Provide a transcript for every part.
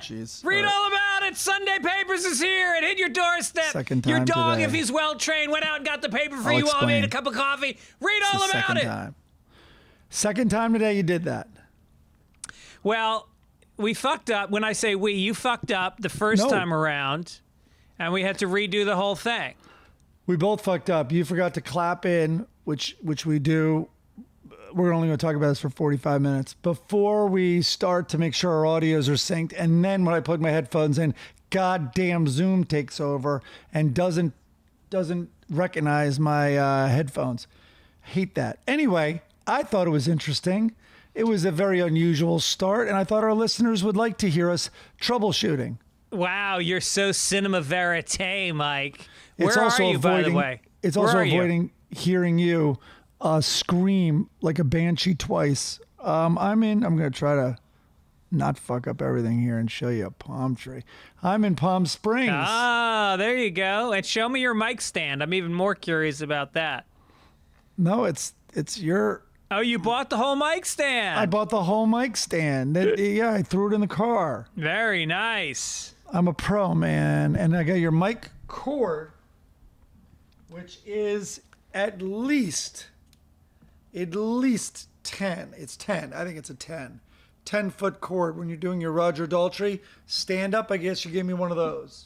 jeez. Read all about it. Sunday Papers is here. It hit your doorstep. Second time your dog, today. if he's well trained, went out and got the paper for I'll you all, made a explain. cup of coffee. Read all It's the about second it. time. Second time today you did that. Well, we fucked up. When I say we, you fucked up the first No. time around, and we had to redo the whole thing. We both fucked up. You forgot to clap in, which we do. We're only going to talk about this for 45 minutes before we start to make sure our audios are synced. And then when I plug my headphones in, goddamn Zoom takes over and doesn't recognize my headphones. Hate that. Anyway, I thought it was interesting. It was a very unusual start, and I thought our listeners would like to hear us troubleshooting. Wow, you're so cinema verite, Mike. It's Where also are you, by the way? It's Where also are you? avoiding hearing you scream like a banshee twice. I'm going to try to not fuck up everything here and show you a palm tree. I'm in Palm Springs. Ah, there you go. And show me your mic stand. I'm even more curious about that. No, it's your... Oh, you bought the whole mic stand. I bought the whole mic stand. Yeah, I threw it in the car. Very nice. I'm a pro, man. And I got your mic cord, which is at least 10. It's 10. I think it's a 10. 10-foot cord. When you're doing your Roger Daltrey stand-up, I guess you gave me one of those.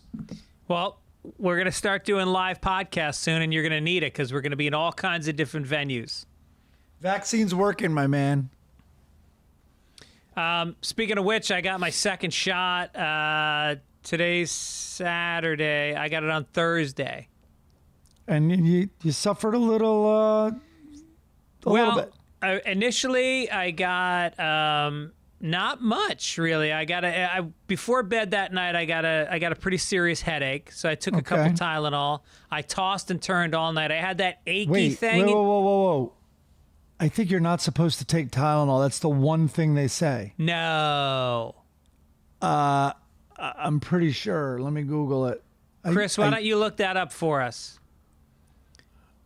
Well, we're going to start doing live podcasts soon, and you're going to need it because we're going to be in all kinds of different venues. Vaccine's working, my man. Speaking of which, I got my second shot. Today's Saturday. I got it on Thursday. And you suffered a little bit. Initially, I got not much really. I before bed that night. I got a pretty serious headache, so I took a couple Tylenol. I tossed and turned all night. I had that achy thing. Whoa. I think you're not supposed to take Tylenol. That's the one thing they say. No. I'm pretty sure. Let me Google it. Chris, why don't you look that up for us?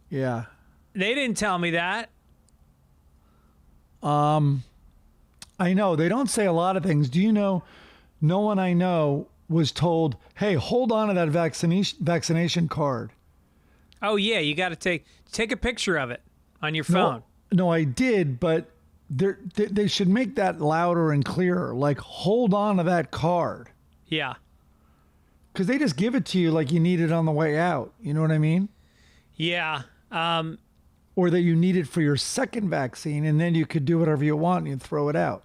Yeah. They didn't tell me that. I know. They don't say a lot of things. Do you know, no one I know was told, hey, hold on to that vaccination card. Oh, yeah. You got to take a picture of it on your phone. No, I did, but they should make that louder and clearer. Like, hold on to that card. Yeah. Because they just give it to you like you need it on the way out. You know what I mean? Yeah. Or that you need it for your second vaccine, and then you could do whatever you want and you throw it out.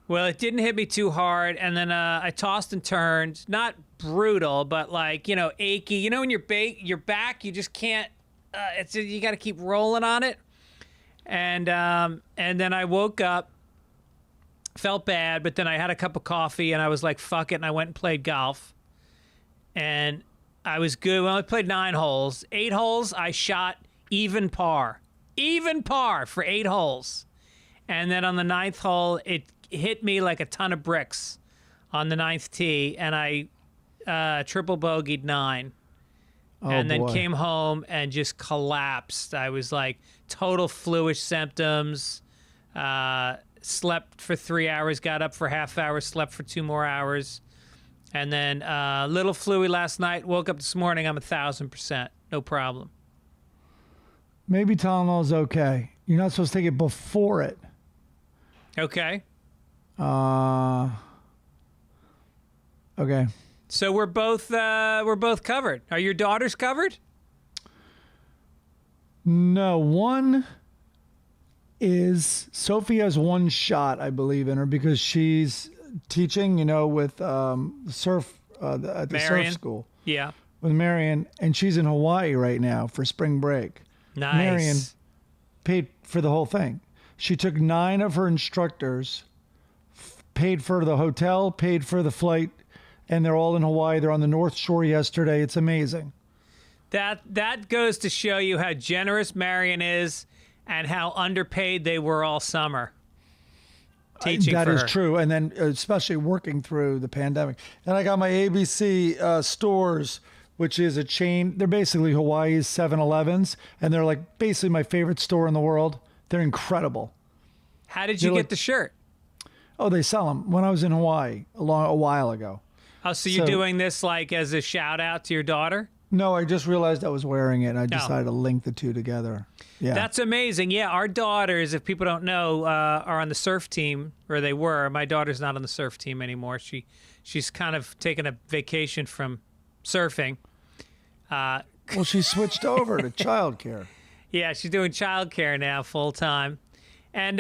Well, it didn't hit me too hard, and then I tossed and turned. Not brutal, but like, achy. You know, when your back, you just can't. You got to keep rolling on it. And then I woke up, felt bad, but then I had a cup of coffee, and I was like, fuck it, and I went and played golf. And I was good. Well, I played 9 holes. 8 holes, I shot even par. Even par for 8 holes. And then on the 9th hole, it hit me like a ton of bricks on the 9th tee, and I triple bogeyed 9. And then came home and just collapsed. I was like total fluish symptoms. Slept for 3 hours, got up for half hour, slept for 2 more hours. And then little fluey last night. Woke up this morning. I'm 1,000%. No problem. Maybe Tylenol's okay. You're not supposed to take it before it. Okay. Okay. So we're both covered. Are your daughters covered? No, one is Sophie has 1 shot, I believe, in her because she's teaching, with surf at the Marion. surf school. Yeah. With Marion, and she's in Hawaii right now for spring break. Nice. Marion paid for the whole thing. She took 9 of her instructors, paid for the hotel, paid for the flight, and they're all in Hawaii. They're on the North Shore yesterday. It's amazing. That goes to show you how generous Marion is and how underpaid they were all summer. Teaching that for is her. true, and then especially working through the pandemic. And I got my ABC stores, which is a chain. They're basically Hawaii's 7-Elevens, and they're like basically my favorite store in the world. They're incredible. How did you get the shirt? Oh, they sell them. When I was in Hawaii a while ago. Oh, so you're doing this like as a shout out to your daughter? No, I just realized I was wearing it, and I decided to link the two together. Yeah. That's amazing. Yeah, our daughters, if people don't know, are on the surf team, or they were. My daughter's not on the surf team anymore. She's kind of taken a vacation from surfing. Well, she switched over to childcare. Yeah, she's doing childcare now full time, and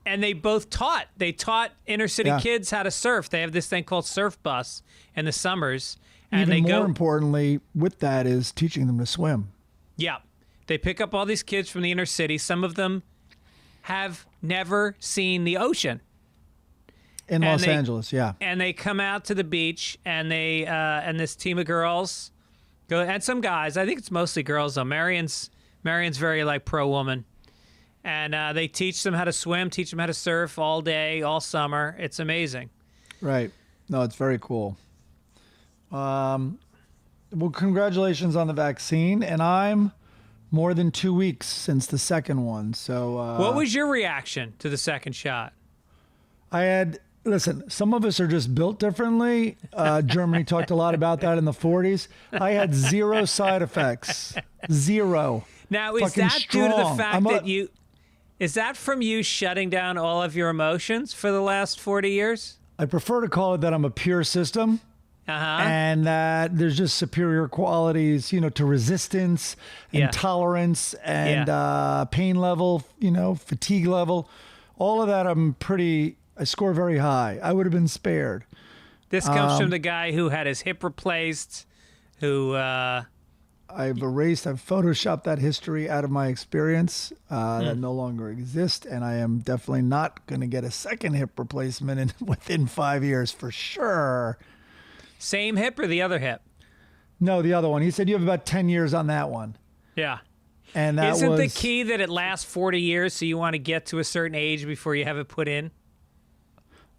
they both taught. They taught inner city kids how to surf. They have this thing called Surf Bus in the summers. And Even more importantly, with that is teaching them to swim. Yeah. They pick up all these kids from the inner city. Some of them have never seen the ocean. In Los Angeles, yeah. And they come out to the beach, and they and this team of girls go, and some guys. I think it's mostly girls though. Marion's very like pro woman, and they teach them how to swim, teach them how to surf all day, all summer. It's amazing. Right. No, it's very cool. Well, congratulations on the vaccine, and I'm more than 2 weeks since the second one. So, what was your reaction to the second shot? Listen, some of us are just built differently. Germany talked a lot about that in the 40s. I had 0 side effects. 0. Now, is Fucking that strong. due to the fact that is that from you shutting down all of your emotions for the last 40 years? I prefer to call it that I'm a pure system. And that there's just superior qualities, to resistance and tolerance and pain level, fatigue level. All of that I score very high. I would have been spared. This comes from the guy who had his hip replaced, who... I've photoshopped that history out of my experience that no longer exists, and I am definitely not going to get a second hip replacement within 5 years for sure. Same hip or the other hip? No, the other one. He said you have about 10 years on that one. Yeah. And that Isn't the key that it lasts 40 years, so you want to get to a certain age before you have it put in?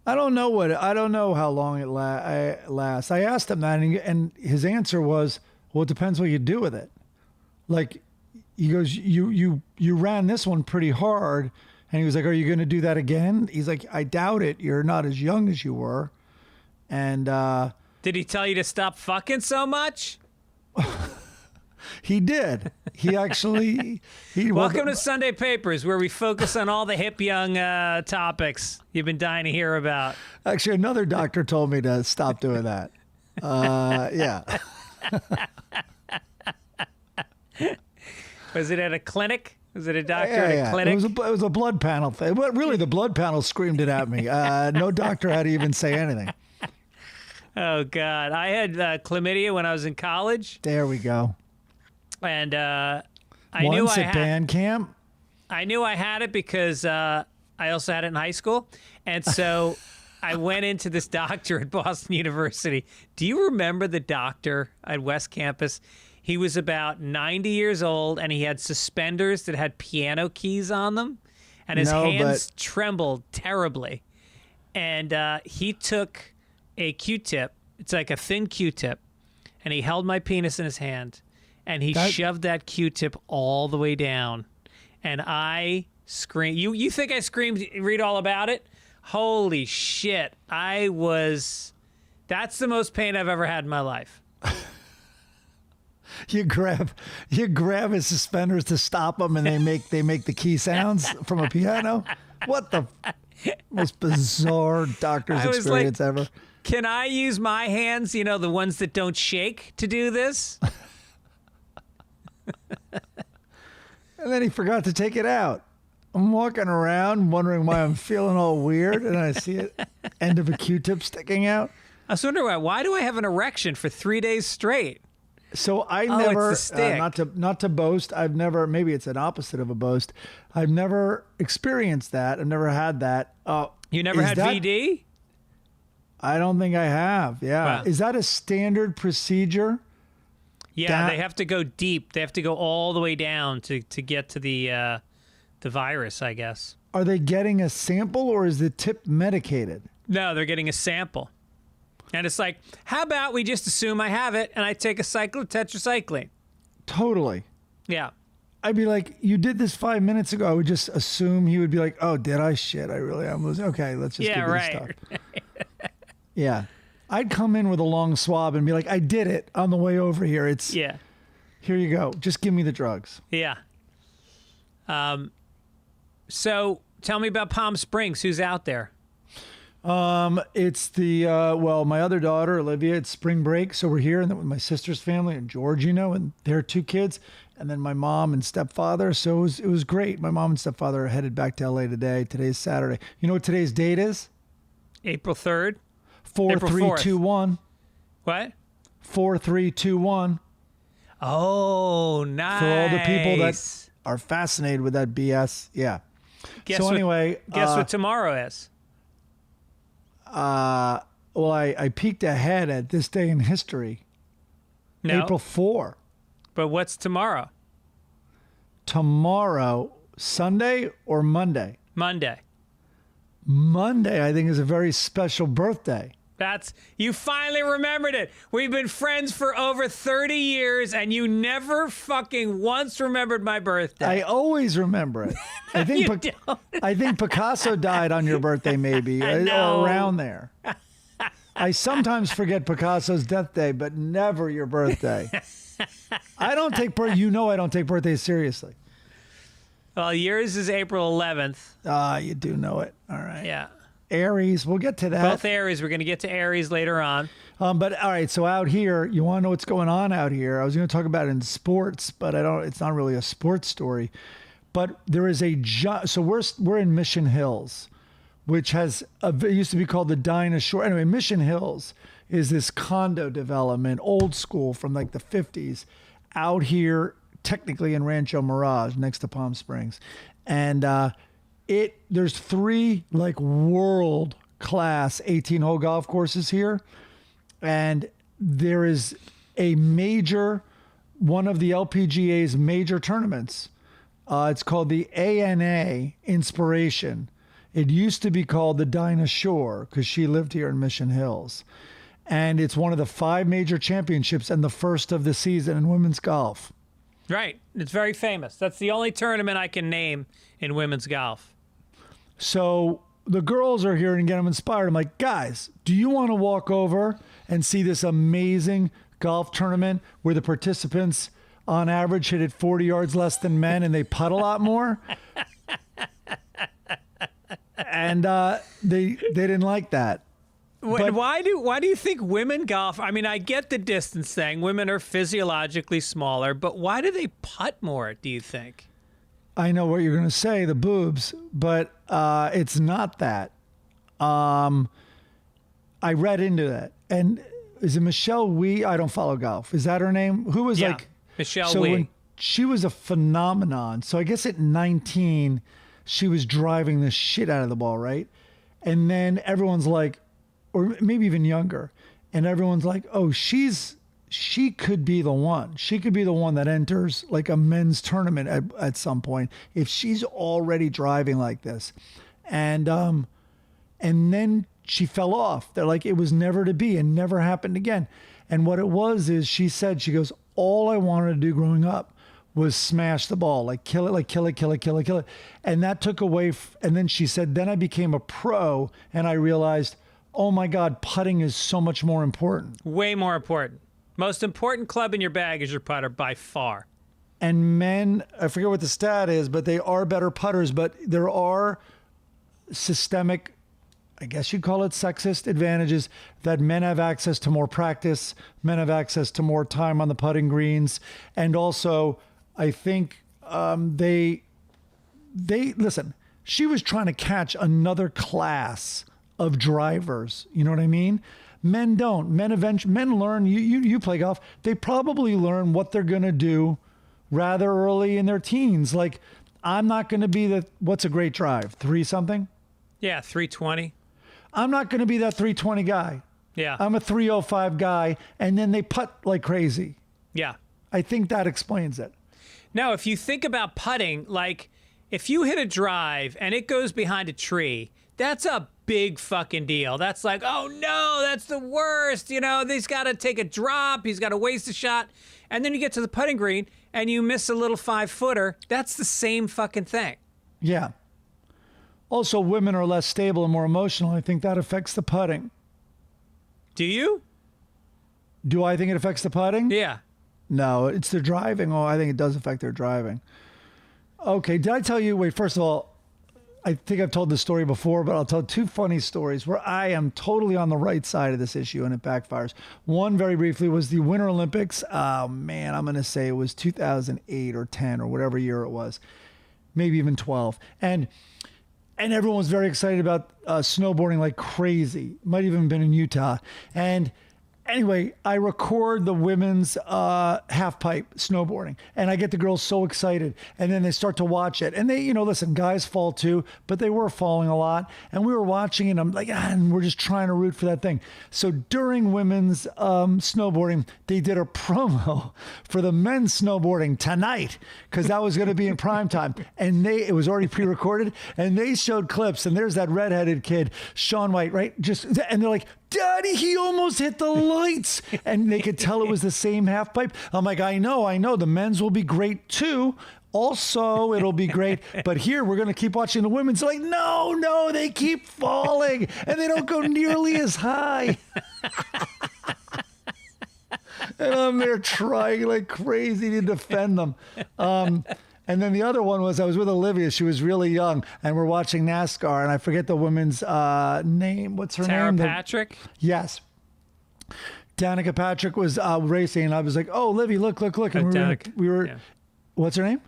I don't know how long it lasts. I asked him that, and his answer was, well, it depends what you do with it. Like, he goes, you ran this one pretty hard, and he was like, are you going to do that again? He's like, I doubt it. You're not as young as you were. And did he tell you to stop fucking so much? He did. He actually... Welcome to Sunday Papers, where we focus on all the hip young topics you've been dying to hear about. Actually, another doctor told me to stop doing that. Yeah. Was it at a clinic? Was it a doctor at a clinic? It was a blood panel thing. But really, the blood panel screamed it at me. No doctor had to even say anything. Oh, God. I had chlamydia when I was in college. There we go. And Once at band camp? I knew I had it because I also had it in high school. And so I went into this doctor at Boston University. Do you remember the doctor at West Campus? He was about 90 years old, and he had suspenders that had piano keys on them. And his hands trembled terribly. And he took a Q-tip. It's like a thin Q-tip. And he held my penis in his hand. And he shoved that Q-tip all the way down. And I screamed. You think I screamed, read all about it? Holy shit. That's the most pain I've ever had in my life. You grab his suspenders to stop them, and they make the key sounds from a piano. What the most bizarre doctor's experience ever. Can I use my hands, the ones that don't shake, to do this? And then he forgot to take it out. I'm walking around wondering why I'm feeling all weird, and I see an end of a Q-tip sticking out. I was wondering why do I have an erection for 3 days straight? So I never, not to boast, I've never, maybe it's an opposite of a boast. I've never experienced that. I've never had that. You never had VD? I don't think I have. Yeah. Wow. Is that a standard procedure? Yeah, they have to go deep. They have to go all the way down to get to the virus, I guess. Are they getting a sample, or is the tip medicated? No, they're getting a sample. And it's like, how about we just assume I have it and I take a cycle of tetracycline? Totally. Yeah. I'd be like, you did this 5 minutes ago. I would just assume he would be like, oh, did I? Shit, I really am losing. Okay, let's just give this stuff. Yeah. I'd come in with a long swab and be like, I did it on the way over here. Here you go. Just give me the drugs. Yeah. So tell me about Palm Springs. Who's out there? It's my other daughter, Olivia, it's spring break. So we're here and then with my sister's family and George, and their 2 kids. And then my mom and stepfather. So it was great. My mom and stepfather are headed back to LA today. Today's Saturday. You know what today's date is? April 3rd. 4-3-2-1. What? 4-3-2-1. Oh, nice. For all the people that are fascinated with that BS. Yeah. Guess what tomorrow is? Well, I peeked ahead at this day in history. No. April 4. But what's tomorrow? Tomorrow, Sunday or Monday? Monday. Monday, I think, is a very special birthday. You finally remembered it. We've been friends for over 30 years, and you never fucking once remembered my birthday. I always remember it. I think Picasso died on your birthday, maybe, or around there. I sometimes forget Picasso's death day, but never your birthday. I don't take birthdays seriously. Well, yours is April 11th. You do know it. All right. Yeah. Aries, we'll get to that. Both Aries. We're going to get to Aries later on. But all right, so out here, you want to know what's going on out here? I was going to talk about it in sports, but it's not really a sports story. But there is so we're in Mission Hills, which it used to be called the Dinosaur. Anyway, Mission Hills is this condo development, old school from like the 50s, out here technically in Rancho Mirage next to Palm Springs. And there's 3 like world class 18-hole golf courses here. And there is one of the LPGA's major tournaments. It's called the ANA Inspiration. It used to be called the Dinah Shore because she lived here in Mission Hills. And it's one of the 5 major championships and the first of the season in women's golf. Right. It's very famous. That's the only tournament I can name in women's golf. So the girls are here and get them inspired. I'm like, guys, do you want to walk over and see this amazing golf tournament where the participants on average hit it 40 yards less than men and they putt a lot more? And they didn't like that. Why do you think women golf? I mean, I get the distance thing. Women are physiologically smaller, but why do they putt more, do you think? I know what you're going to say, the boobs, but it's not that. I read into that. And is it Michelle Wie? I don't follow golf. Is that her name? Who was Michelle Wie. She was a phenomenon. So I guess at 19, she was driving the shit out of the ball, right? And then everyone's like, or maybe even younger, and everyone's like, oh, she could be the one. She could be the one that enters like a men's tournament at some point if she's already driving like this. And then she fell off. They're like, it was never to be and never happened again. And what it was is she goes, all I wanted to do growing up was smash the ball, like kill it, kill it. And that took away. And then she said, then I became a pro and I realized, oh my God, putting is so much more important. Way more important. Most important club in your bag is your putter by far. And men, I forget what the stat is, but they are better putters, but there are systemic, I guess you'd call it sexist advantages that men have access to more practice, men have access to more time on the putting greens. And also, I think they listen, she was trying to catch another class of drivers. You know what I mean? Men don't. Men learn. You play golf. They probably learn what they're going to do rather early in their teens. Like, I'm not going to be what's a great drive? 3 something? Yeah, 320. I'm not going to be that 320 guy. Yeah. I'm a 305 guy. And then they putt like crazy. Yeah. I think that explains it. Now, if you think about putting, like if you hit a drive and it goes behind a tree, That's a big fucking deal. That's like, oh no, that's the worst. You know, he's got to take a drop. He's got to waste a shot. And then you get to the putting green and you miss a little 5-footer. That's the same fucking thing. Yeah. Also, women are less stable and more emotional. I think that affects the putting. Do you? Do I think it affects the putting? Yeah. No, it's their driving. Oh, I think it does affect their driving. Okay, did I tell you? Wait, first of all, I think I've told this story before, but I'll tell 2 funny stories where I am totally on the right side of this issue and it backfires. One, very briefly, was the Winter Olympics. Oh, man, I'm going to say it was 2008 or 10 or whatever year it was. Maybe even 12. And everyone was very excited about snowboarding like crazy. Might even have been in Utah. And anyway, I record the women's half pipe snowboarding, and I get the girls so excited, and then they start to watch it. And they, you know, listen, guys fall too, but they were falling a lot. And we were watching, and I'm like, and we're just trying to root for that thing. So during women's snowboarding, they did a promo for the men's snowboarding tonight, because that was going to be in prime time. And it was already pre-recorded, and they showed clips, and there's that redheaded kid, Shaun White, right? And they're like, Daddy, he almost hit the lights. And they could tell it was the same half pipe. I'm like, I know. The men's will be great too. Also, it'll be great. But here, we're going to keep watching the women's. Like, no, they keep falling. And they don't go nearly as high. And I'm there trying like crazy to defend them. And then the other one was I was with Olivia. She was really young, and we're watching NASCAR, and I forget the woman's name. What's her name? Tara Patrick? Yes. Danica Patrick was racing, and I was like, oh, Olivia, look. And we were yeah. What's her name?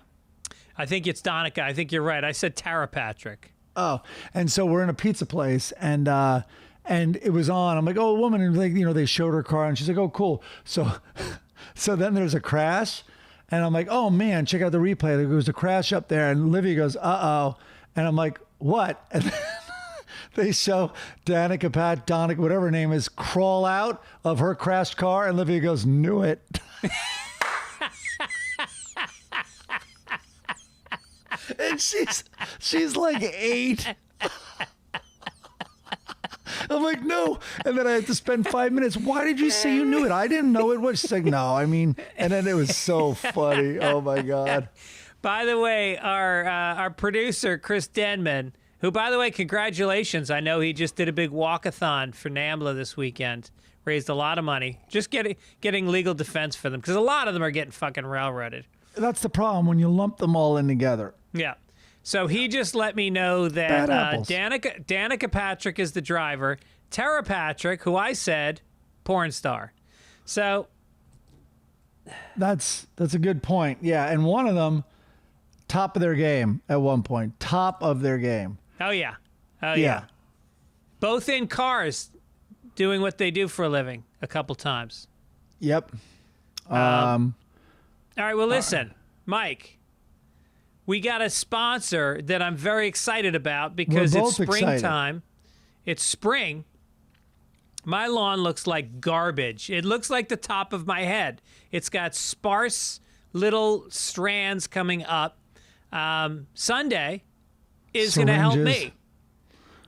I think it's Danica. I think you're right. I said Tara Patrick. Oh, and so we're in a pizza place, and it was on. I'm like, oh, a woman, and like, you know, they showed her car, and she's like, oh, cool. So then there's a crash. And I'm like, oh, man, check out the replay. There was a crash up there. And Olivia goes, uh-oh. And I'm like, what? And they show Danica, whatever her name is, crawl out of her crashed car. And Olivia goes, knew it. And she's like 8. I'm like, no. And then I had to spend 5 minutes. Why did you say you knew it? I didn't know it was. She's like, no, I mean, and then it was so funny. Oh, my God. By the way, our producer, Chris Denman, who, by the way, congratulations. I know he just did a big walkathon for NAMBLA this weekend. Raised a lot of money. Just getting legal defense for them, because a lot of them are getting fucking railroaded. That's the problem when you lump them all in together. Yeah. So he just let me know that Danica Patrick is the driver. Tara Patrick, who I said, porn star. So that's a good point. Yeah, and one of them, top of their game at one point. Top of their game. Oh yeah. Both in cars, doing what they do for a living a couple times. Yep. All right. Well, listen, Mike. We got a sponsor that I'm very excited about because it's springtime. It's spring. My lawn looks like garbage. It looks like the top of my head. It's got sparse little strands coming up. Sunday is going to help me,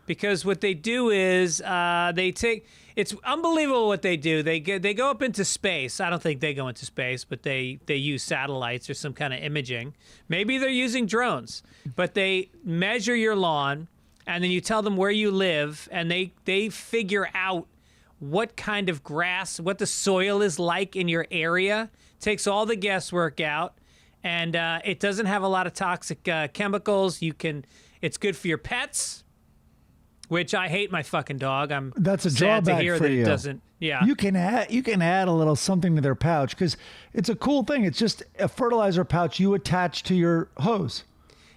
because what they do is they take. It's unbelievable what they do. They go up into space. I don't think they go into space, but they use satellites or some kind of imaging. Maybe they're using drones, but they measure your lawn, and then you tell them where you live, and they figure out what kind of grass, what the soil is like in your area. Takes all the guesswork out, and it doesn't have a lot of toxic chemicals. It's good for your pets. Which I hate my fucking dog. That's a sad drawback to hear for that you. It doesn't. Yeah. You can add a little something to their pouch, because it's a cool thing. It's just a fertilizer pouch you attach to your hose.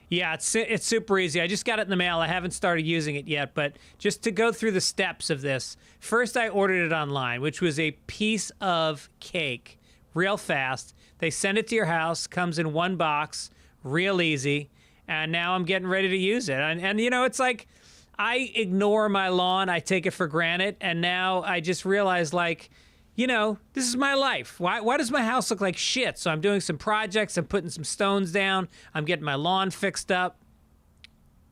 Yeah, it's super easy. I just got it in the mail. I haven't started using it yet, but just to go through the steps of this. First, I ordered it online, which was a piece of cake, real fast. They send it to your house, comes in one box, real easy, and now I'm getting ready to use it. And you know, it's like, I ignore my lawn. I take it for granted. And now I just realize, like, you know, this is my life. Why does my house look like shit? So I'm doing some projects. I'm putting some stones down. I'm getting my lawn fixed up.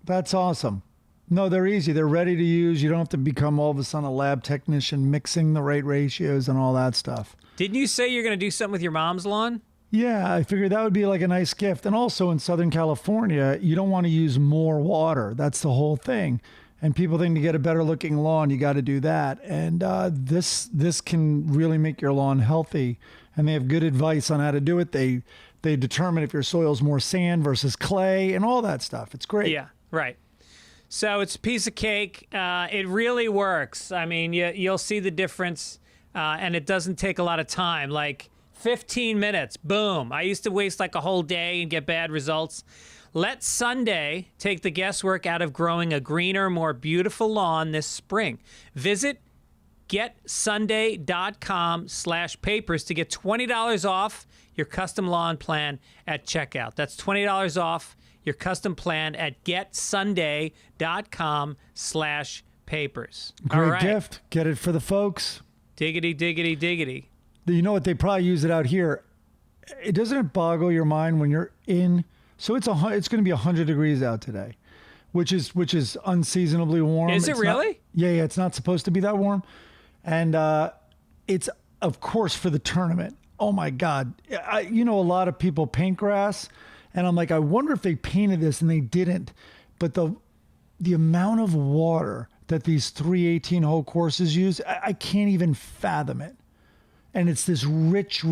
That's awesome. No, they're easy. They're ready to use. You don't have to become all of a sudden a lab technician mixing the right ratios and all that stuff. Didn't you say you're going to do something with your mom's lawn? Yeah, I figured that would be like a nice gift. And also in Southern California, you don't want to use more water. That's the whole thing. And people think to get a better looking lawn, you got to do that. And this can really make your lawn healthy. And they have good advice on how to do it. They determine if your soil's more sand versus clay and all that stuff. It's great. Yeah, right. So it's a piece of cake. It really works. I mean, you'll see the difference, and it doesn't take a lot of time. Like 15 minutes, boom. I used to waste like a whole day and get bad results. Let Sunday take the guesswork out of growing a greener, more beautiful lawn this spring. Visit getsunday.com/papers to get $20 off your custom lawn plan at checkout. That's $20 off your custom plan at getsunday.com/papers. Great gift. Get it for the folks. Diggity, diggity, diggity. You know what? They probably use it out here. It doesn't boggle your mind when you're in. So it's going to be 100 degrees out today, which is unseasonably warm. Is it really? Yeah. It's not supposed to be that warm. And it's, of course, for the tournament. Oh, my God. A lot of people paint grass. And I'm like, I wonder if they painted this, and they didn't. But the amount of water that these 3 18-hole courses use, I can't even fathom it. And it's this rich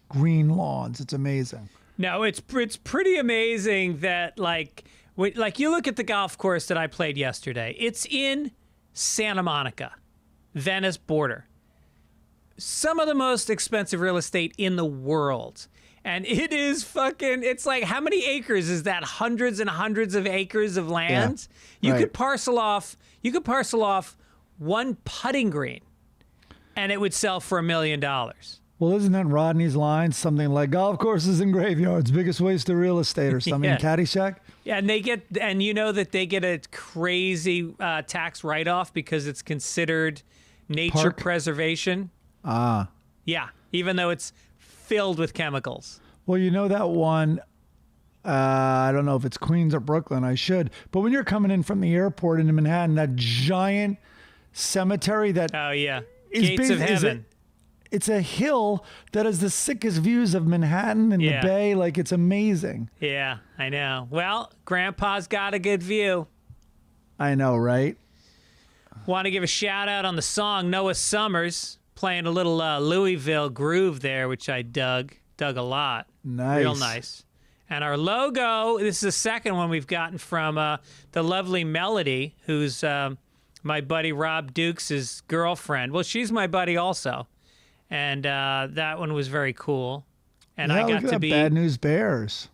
green lawns. It's amazing. No, it's pretty amazing that, like you look at the golf course that I played yesterday. It's in Santa Monica, Venice border. Some of the most expensive real estate in the world. And it is it's like, how many acres is that? Hundreds and hundreds of acres of land? Yeah, you could parcel off one putting green and it would sell for $1 million. Well, isn't that Rodney's line? Something like golf courses and graveyards, biggest waste of real estate or something. Yeah. Caddyshack? Yeah, and they get a crazy tax write-off because it's considered nature preservation. Ah. Yeah, even though it's filled with chemicals. Well, you know that one, I don't know if it's Queens or Brooklyn, I should, but when you're coming in from the airport into Manhattan, that giant cemetery that... Oh, yeah. Gates of Heaven. It's a hill that has the sickest views of Manhattan and the Bay. Like, it's amazing. Yeah, I know. Well, Grandpa's got a good view. I know, right? Want to give a shout out on the song Noah Summers, playing a little Louisville groove there, which I dug a lot. Nice. Real nice. And our logo, this is the second one we've gotten from the lovely Melody, who's my buddy Rob Dukes' girlfriend. Well, she's my buddy also. And that one was very cool. And I got to be Bad News Bears.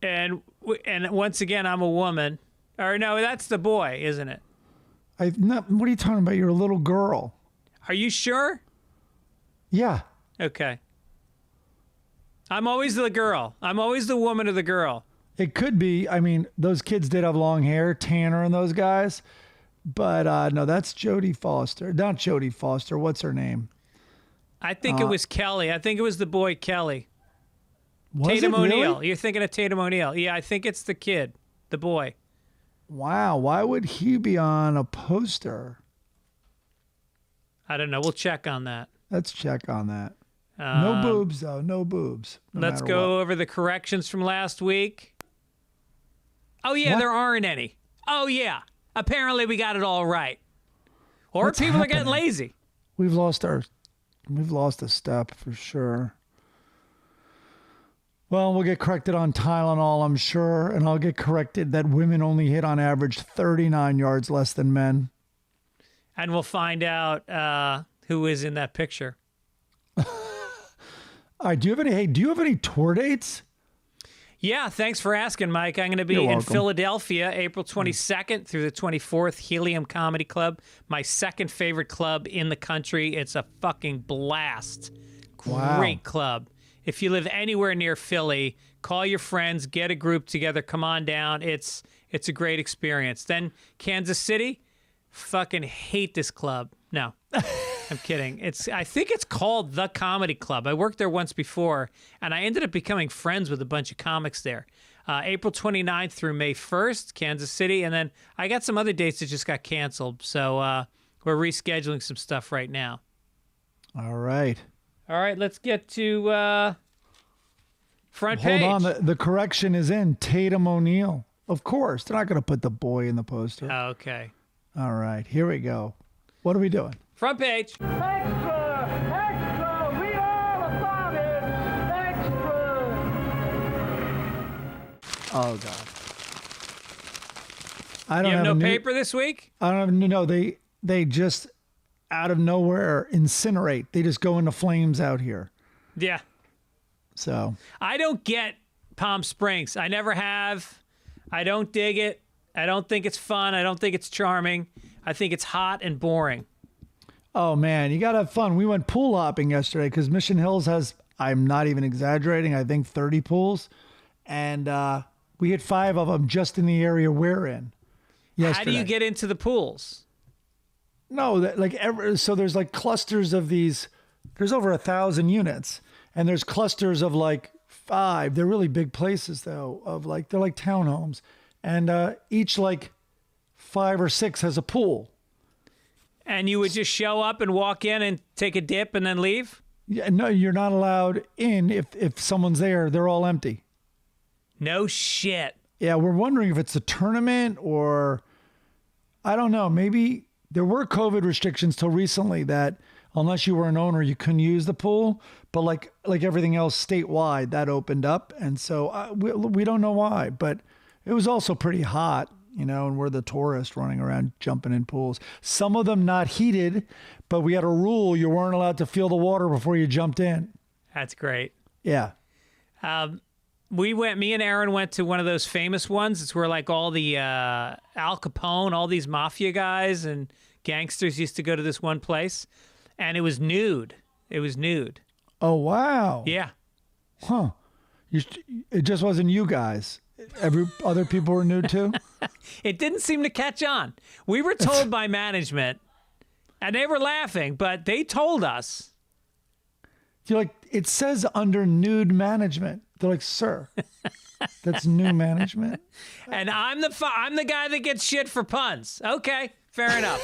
And once again, I'm a woman. Or no, that's the boy, isn't it? What are you talking about? You're a little girl. Are you sure? Yeah. Okay. I'm always the girl. I'm always the woman or the girl. It could be. I mean, those kids did have long hair, Tanner and those guys. But no, that's Jodie Foster. Not Jodie Foster. What's her name? I think it was Kelly. I think it was the boy Kelly. Was Tatum it really? O'Neal. You're thinking of Tatum O'Neal. Yeah, I think it's the kid, the boy. Wow. Why would he be on a poster? I don't know. We'll check on that. Let's check on that. No boobs, though. No boobs. Let's go over the corrections from last week. Oh, yeah, there aren't any. Oh, yeah. Apparently we got it all right. Or What's people happening? are getting lazy. We've lost a step for sure. Well, we'll get corrected on Tylenol, I'm sure, and I'll get corrected that women only hit on average 39 yards less than men. And we'll find out who is in that picture. All right, do you have any tour dates? Yeah, thanks for asking, Mike. I'm going to be in Philadelphia, April 22nd through the 24th, Helium Comedy Club, my second favorite club in the country. It's a fucking blast. Great club. If you live anywhere near Philly, call your friends, get a group together, come on down. It's a great experience. Then Kansas City, fucking hate this club. No. I'm kidding. I think it's called The Comedy Club. I worked there once before, and I ended up becoming friends with a bunch of comics there. April 29th through May 1st, Kansas City, and then I got some other dates that just got canceled. So we're rescheduling some stuff right now. All right. All right, let's get to front page. Hold on, the correction is in. Tatum O'Neal. Of course, they're not going to put the boy in the poster. Oh, okay. All right, here we go. What are we doing? Front page. Extra! Extra! Read all about it! Extra! Oh God. I don't You have no a new- paper this week? I don't have no. They just out of nowhere incinerate. They just go into flames out here. Yeah. So I don't get Palm Springs. I never have. I don't dig it. I don't think it's fun. I don't think it's charming. I think it's hot and boring. oh man, you gotta have fun. We went pool hopping yesterday because Mission Hills has, I'm not even exaggerating, I think 30 pools, and we hit 5 of them just in the area we're in. Yesterday. How do you get into the pools? No, so there's like clusters of these. There's over 1,000 units, and there's clusters of like 5. They're really big places though. They're like townhomes, and each like 5 or 6 has a pool. And you would just show up and walk in and take a dip and then leave? Yeah, no, you're not allowed in if someone's there. They're all empty. No shit. Yeah, we're wondering if it's a tournament or I don't know. Maybe there were COVID restrictions till recently that unless you were an owner, you couldn't use the pool. But like everything else statewide, that opened up. And so we don't know why. But it was also pretty hot, and we're the tourists running around jumping in pools. Some of them not heated, but we had a rule you weren't allowed to feel the water before you jumped in. That's great. Yeah. Me and Aaron went to one of those famous ones. It's where like all the Al Capone, all these mafia guys and gangsters used to go to this one place. And it was nude. It was nude. Oh, wow. Yeah. Huh. It just wasn't you guys. Other people were nude too? It didn't seem to catch on. We were told by management, and they were laughing, but they told us. You're like, it says under nude management. They're like, sir, that's new management. And I'm the guy that gets shit for puns. Okay, fair enough.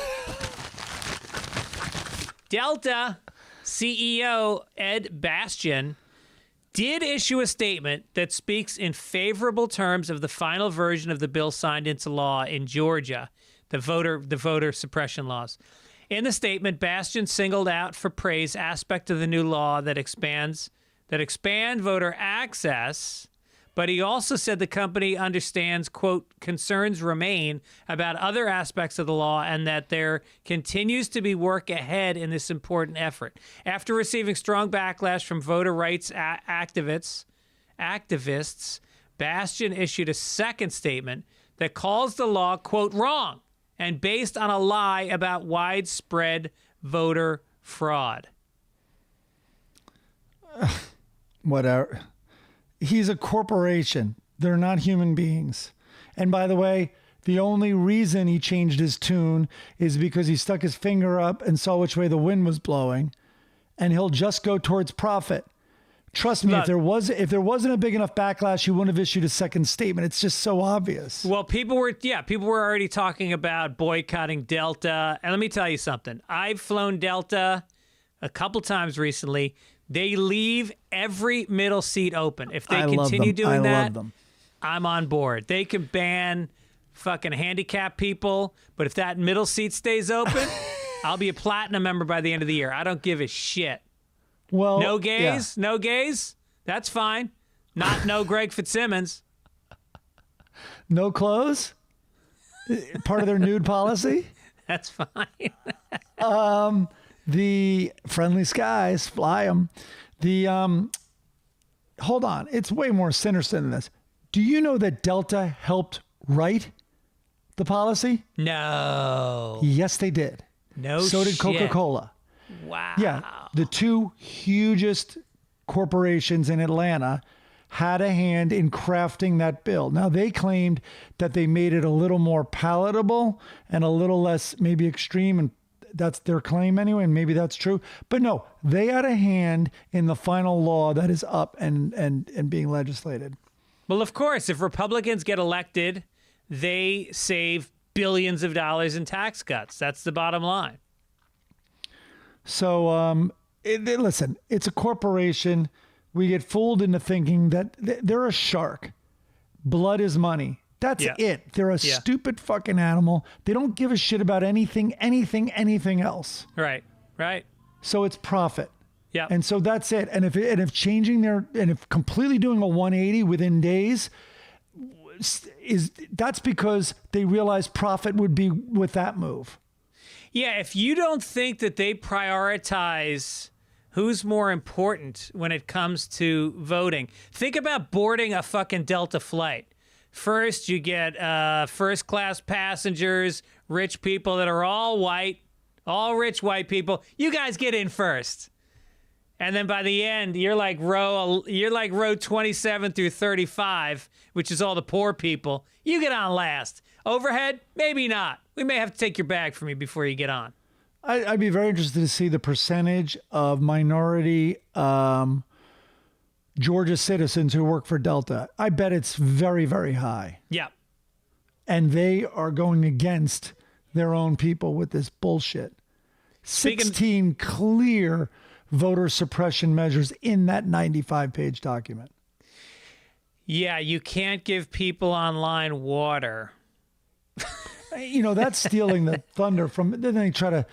Delta CEO Ed Bastian did issue a statement that speaks in favorable terms of the final version of the bill signed into law in Georgia, the voter suppression laws. In the statement, Bastian singled out for praise aspect of the new law that expand voter access, but he also said the company understands, quote, concerns remain about other aspects of the law and that there continues to be work ahead in this important effort. After receiving strong backlash from voter rights activists, Bastian issued a second statement that calls the law, quote, wrong and based on a lie about widespread voter fraud. Whatever. He's a corporation. They're not human beings. And by the way, the only reason he changed his tune is because he stuck his finger up and saw which way the wind was blowing, and he'll just go towards profit. Trust me, Look, if there wasn't a big enough backlash, he wouldn't have issued a second statement. It's just so obvious. Well, people were already talking about boycotting Delta. And let me tell you something. I've flown Delta a couple times recently. They leave every middle seat open. If they continue doing that, I'm on board. They can ban fucking handicapped people, but if that middle seat stays open, I'll be a platinum member by the end of the year. I don't give a shit. Well, No gays? yeah. No gays? That's fine. Not no Greg Fitzsimmons. No clothes? Part of their nude policy? That's fine. The friendly skies, fly them. Hold on. It's way more sinister than this. Do you know that Delta helped write the policy? No. Yes, they did. No So did shit. Coca-Cola. Wow. Yeah. The 2 hugest corporations in Atlanta had a hand in crafting that bill. Now, they claimed that they made it a little more palatable and a little less maybe extreme, and That's their claim anyway, and maybe that's true. But no, they had a hand in the final law that is up and being legislated. Well, of course, if Republicans get elected, they save billions of dollars in tax cuts. That's the bottom line. So, listen, it's a corporation. We get fooled into thinking that they're a shark. Blood is money. That's it. They're a stupid fucking animal. They don't give a shit about anything else. Right. So it's profit. Yeah. And so that's it. And if completely doing a 180 within days that's because they realize profit would be with that move. Yeah, if you don't think that they prioritize who's more important when it comes to voting, think about boarding a fucking Delta flight. First, you get first class passengers, rich people that are all white, all rich white people. You guys get in first. And then by the end, you're like row 27 through 35, which is all the poor people. You get on last. Overhead, maybe not. We may have to take your bag from you before you get on. I'd be very interested to see the percentage of minority Georgia citizens who work for Delta. I bet it's very, very high. Yeah. And they are going against their own people with this bullshit. 16 clear voter suppression measures in that 95-page document. Yeah, you can't give people online water. That's stealing the thunder from, then they try to,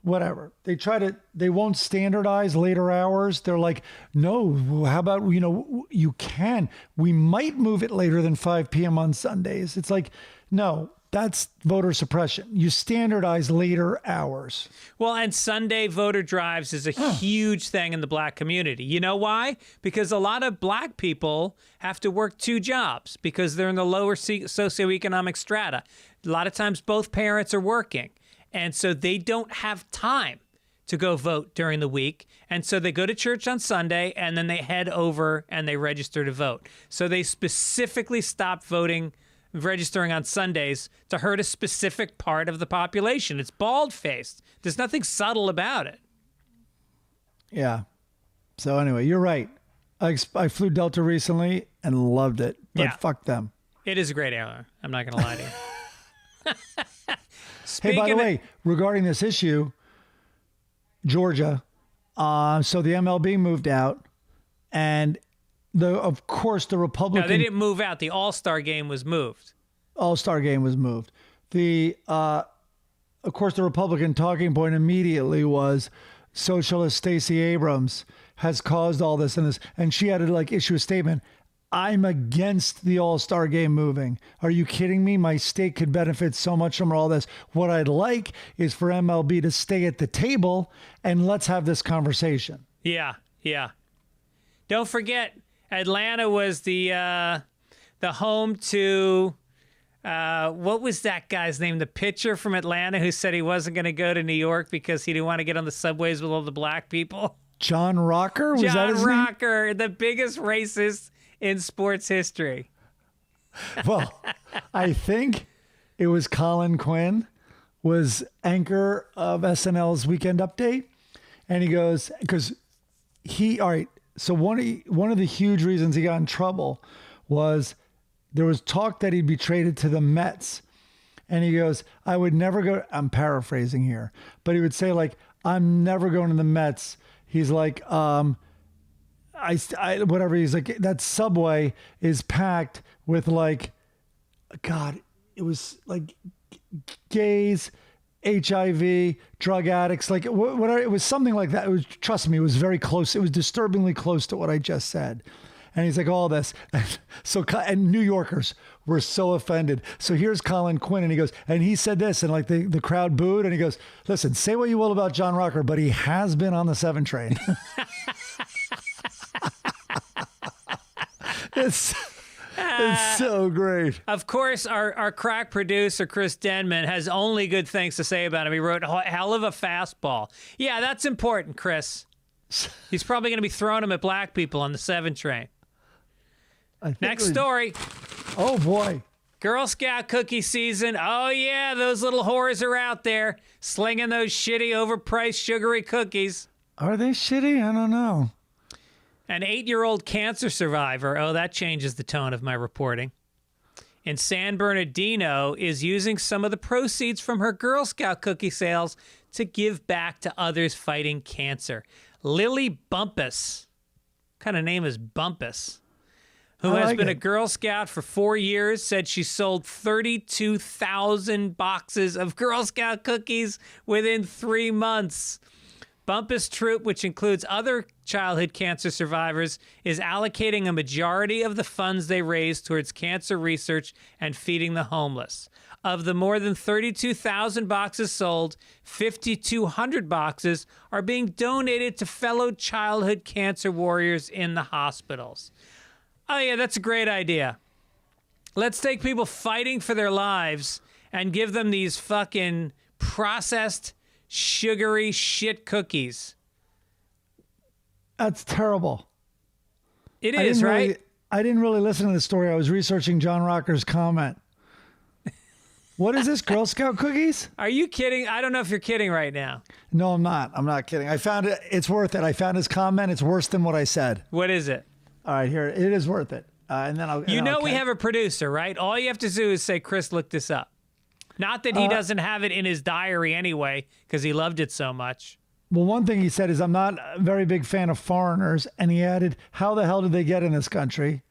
whatever. They won't standardize later hours. They're like, no, how about, you can. We might move it later than 5 p.m. on Sundays. It's like, no, that's voter suppression. You standardize later hours. Well, and Sunday voter drives is a huge thing in the black community. You know why? Because a lot of black people have to work 2 jobs because they're in the lower socioeconomic strata. A lot of times both parents are working. And so they don't have time to go vote during the week. And so they go to church on Sunday and then they head over and they register to vote. So they specifically stop registering on Sundays to hurt a specific part of the population. It's bald-faced. There's nothing subtle about it. Yeah. So anyway, you're right. I flew Delta recently and loved it, but fuck them. It is a great airline. I'm not going to lie to you. Hey, by the way, regarding this issue, Georgia, so the MLB moved out, and of course the Republican. No, they didn't move out. The All-Star game was moved. All-Star game was moved. Of course, the Republican talking point immediately was socialist Stacey Abrams has caused all this, and she had to issue a statement. I'm against the All-Star game moving. Are you kidding me? My state could benefit so much from all this. What I'd like is for MLB to stay at the table and let's have this conversation. Yeah. Don't forget, Atlanta was the home to what was that guy's name? The pitcher from Atlanta who said he wasn't going to go to New York because he didn't want to get on the subways with all the black people. John Rocker? Was that his name? John Rocker, the biggest racist in sports history. Well, I think it was Colin Quinn was anchor of SNL's Weekend Update. And he goes, because all right, so one of the huge reasons he got in trouble was there was talk that he'd be traded to the Mets. And he goes, I would never go, I'm paraphrasing here, but he would say I'm never going to the Mets. He's like, whatever. He's like, that subway is packed with God, it was gays, HIV, drug addicts, whatever. It was something like that. It was, trust me, it was very close. It was disturbingly close to what I just said. And he's like, all this. And New Yorkers were so offended. So here's Colin Quinn, and he goes, and he said this, and the crowd booed, and he goes, listen, say what you will about John Rocker, but he has been on the 7 train. It's so great. Of course, our crack producer, Chris Denman, has only good things to say about him. He wrote a hell of a fastball. Yeah, that's important, Chris. He's probably going to be throwing them at black people on the 7 train. Next story. Oh, boy. Girl Scout cookie season. Oh, yeah, those little whores are out there slinging those shitty, overpriced, sugary cookies. Are they shitty? I don't know. An 8-year-old cancer survivor, oh, that changes the tone of my reporting, in San Bernardino is using some of the proceeds from her Girl Scout cookie sales to give back to others fighting cancer. Lily Bumpus, what kind of name is Bumpus? Who has been a Girl Scout for 4 years, said she sold 32,000 boxes of Girl Scout cookies within 3 months. Bumpus Troop, which includes other childhood cancer survivors, is allocating a majority of the funds they raise towards cancer research and feeding the homeless. Of the more than 32,000 boxes sold, 5,200 boxes are being donated to fellow childhood cancer warriors in the hospitals. Oh, yeah, that's a great idea. Let's take people fighting for their lives and give them these fucking processed, sugary shit cookies. That's terrible. It is, right? I didn't really listen to the story. I was researching John Rocker's comment. What is this, Girl Scout cookies? Are you kidding? I don't know if you're kidding right now. No, I'm not. I'm not kidding. I found it. It's worth it. I found his comment. It's worse than what I said. What is it? All right, here. It is worth it. And then I'll. You know we have a producer, right? All you have to do is say, Chris, look this up. Not that he doesn't have it in his diary anyway, because he loved it so much. Well, one thing he said is, I'm not a very big fan of foreigners. And he added, how the hell did they get in this country?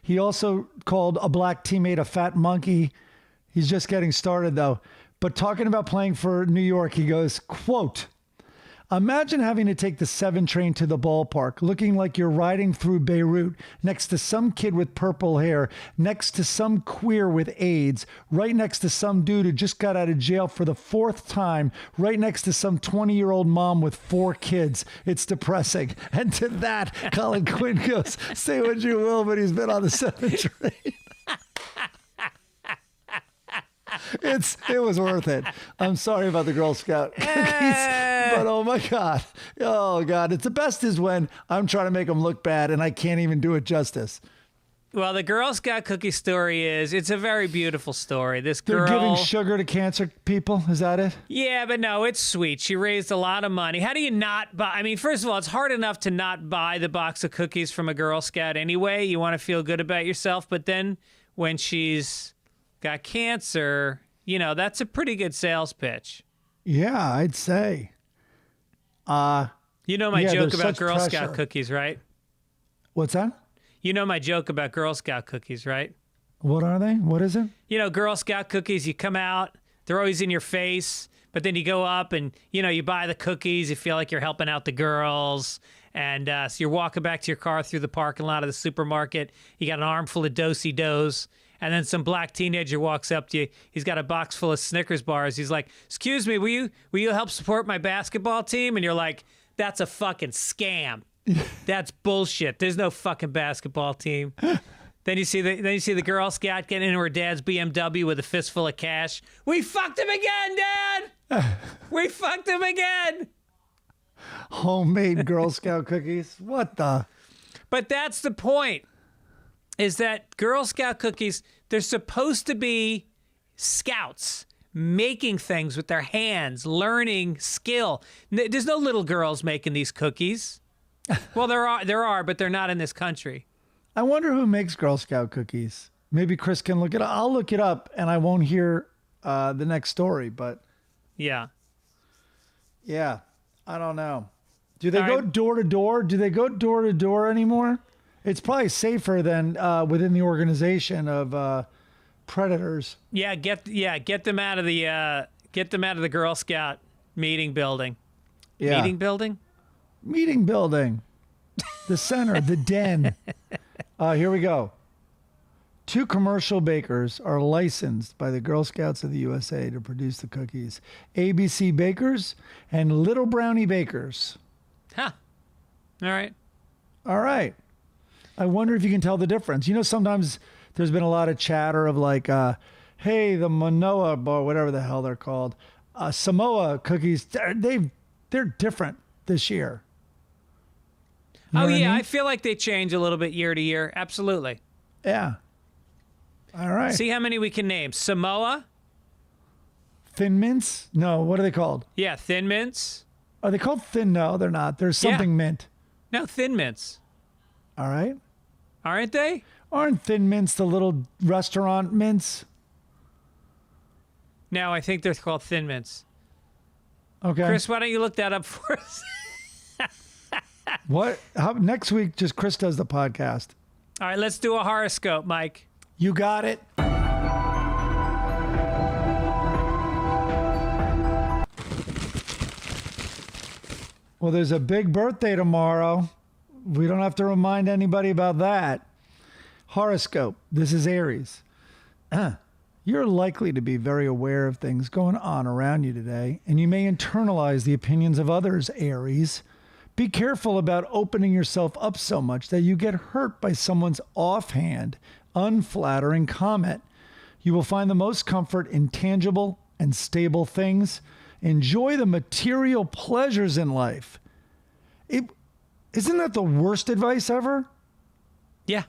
He also called a black teammate a fat monkey. He's just getting started, though. But talking about playing for New York, he goes, quote, imagine having to take the 7 train to the ballpark, looking like you're riding through Beirut next to some kid with purple hair, next to some queer with AIDS, right next to some dude who just got out of jail for the 4th time, right next to some 20-year-old mom with 4 kids. It's depressing. And to that, Colin Quinn goes, say what you will, but he's been on the 7 train. It was worth it. I'm sorry about the Girl Scout cookies, but oh my God. Oh God. It's the best is when I'm trying to make them look bad and I can't even do it justice. Well, the Girl Scout cookie story it's a very beautiful story. This girl. They're giving sugar to cancer people. Is that it? Yeah, but no, it's sweet. She raised a lot of money. How do you not buy? I mean, first of all, it's hard enough to not buy the box of cookies from a Girl Scout anyway. You want to feel good about yourself. But then when she's got cancer, that's a pretty good sales pitch. Yeah, I'd say. My joke about Girl Scout cookies, right? What's that? You know my joke about Girl Scout cookies, right? What are they? What is it? Girl Scout cookies, you come out, they're always in your face, but then you go up and, you buy the cookies, you feel like you're helping out the girls, and so you're walking back to your car through the parking lot of the supermarket, you got an armful of Do-si-dos, and then some black teenager walks up to you. He's got a box full of Snickers bars. He's like, excuse me, will you help support my basketball team? And you're like, that's a fucking scam. That's bullshit. There's no fucking basketball team. Then you see the Girl Scout getting into her dad's BMW with a fistful of cash. We fucked him again, Dad. We fucked him again. Homemade Girl Scout cookies. What the? But that's the point. Is that Girl Scout cookies, they're supposed to be scouts making things with their hands, learning skill. There's no little girls making these cookies. Well, there are, but they're not in this country. I wonder who makes Girl Scout cookies. Maybe Chris can look it up. I'll look it up and I won't hear the next story, but yeah, I don't know. Do they go door to door? Do they go door to door anymore? It's probably safer than within the organization of predators. Yeah, get them out of the Girl Scout meeting building. Yeah. Meeting building? Meeting building. The center, the den. Here we go. 2 commercial bakers are licensed by the Girl Scouts of the USA to produce the cookies. ABC Bakers and Little Brownie Bakers. Huh. All right. I wonder if you can tell the difference. Sometimes there's been a lot of chatter of like, hey, the Manoa bar, whatever the hell they're called, Samoa cookies, they're different this year. You know what I mean? I feel like they change a little bit year to year. Absolutely. Yeah. All right. See how many we can name. Samoa. Thin mints? No, what are they called? Yeah, Thin Mints. Are they called thin? No, they're not. There's something mint. No, Thin Mints. All right. Aren't they? Aren't Thin Mints the little restaurant mints? No, I think they're called Thin Mints. Okay. Chris, why don't you look that up for us? What? Next week, just Chris does the podcast. All right, let's do a horoscope, Mike. You got it. Well, there's a big birthday tomorrow. We don't have to remind anybody about that. Horoscope. This is Aries. You're likely to be very aware of things going on around you today, and you may internalize the opinions of others, Aries. Be careful about opening yourself up so much that you get hurt by someone's offhand, unflattering comment. You will find the most comfort in tangible and stable things. Enjoy the material pleasures in life. Isn't that the worst advice ever? Yeah.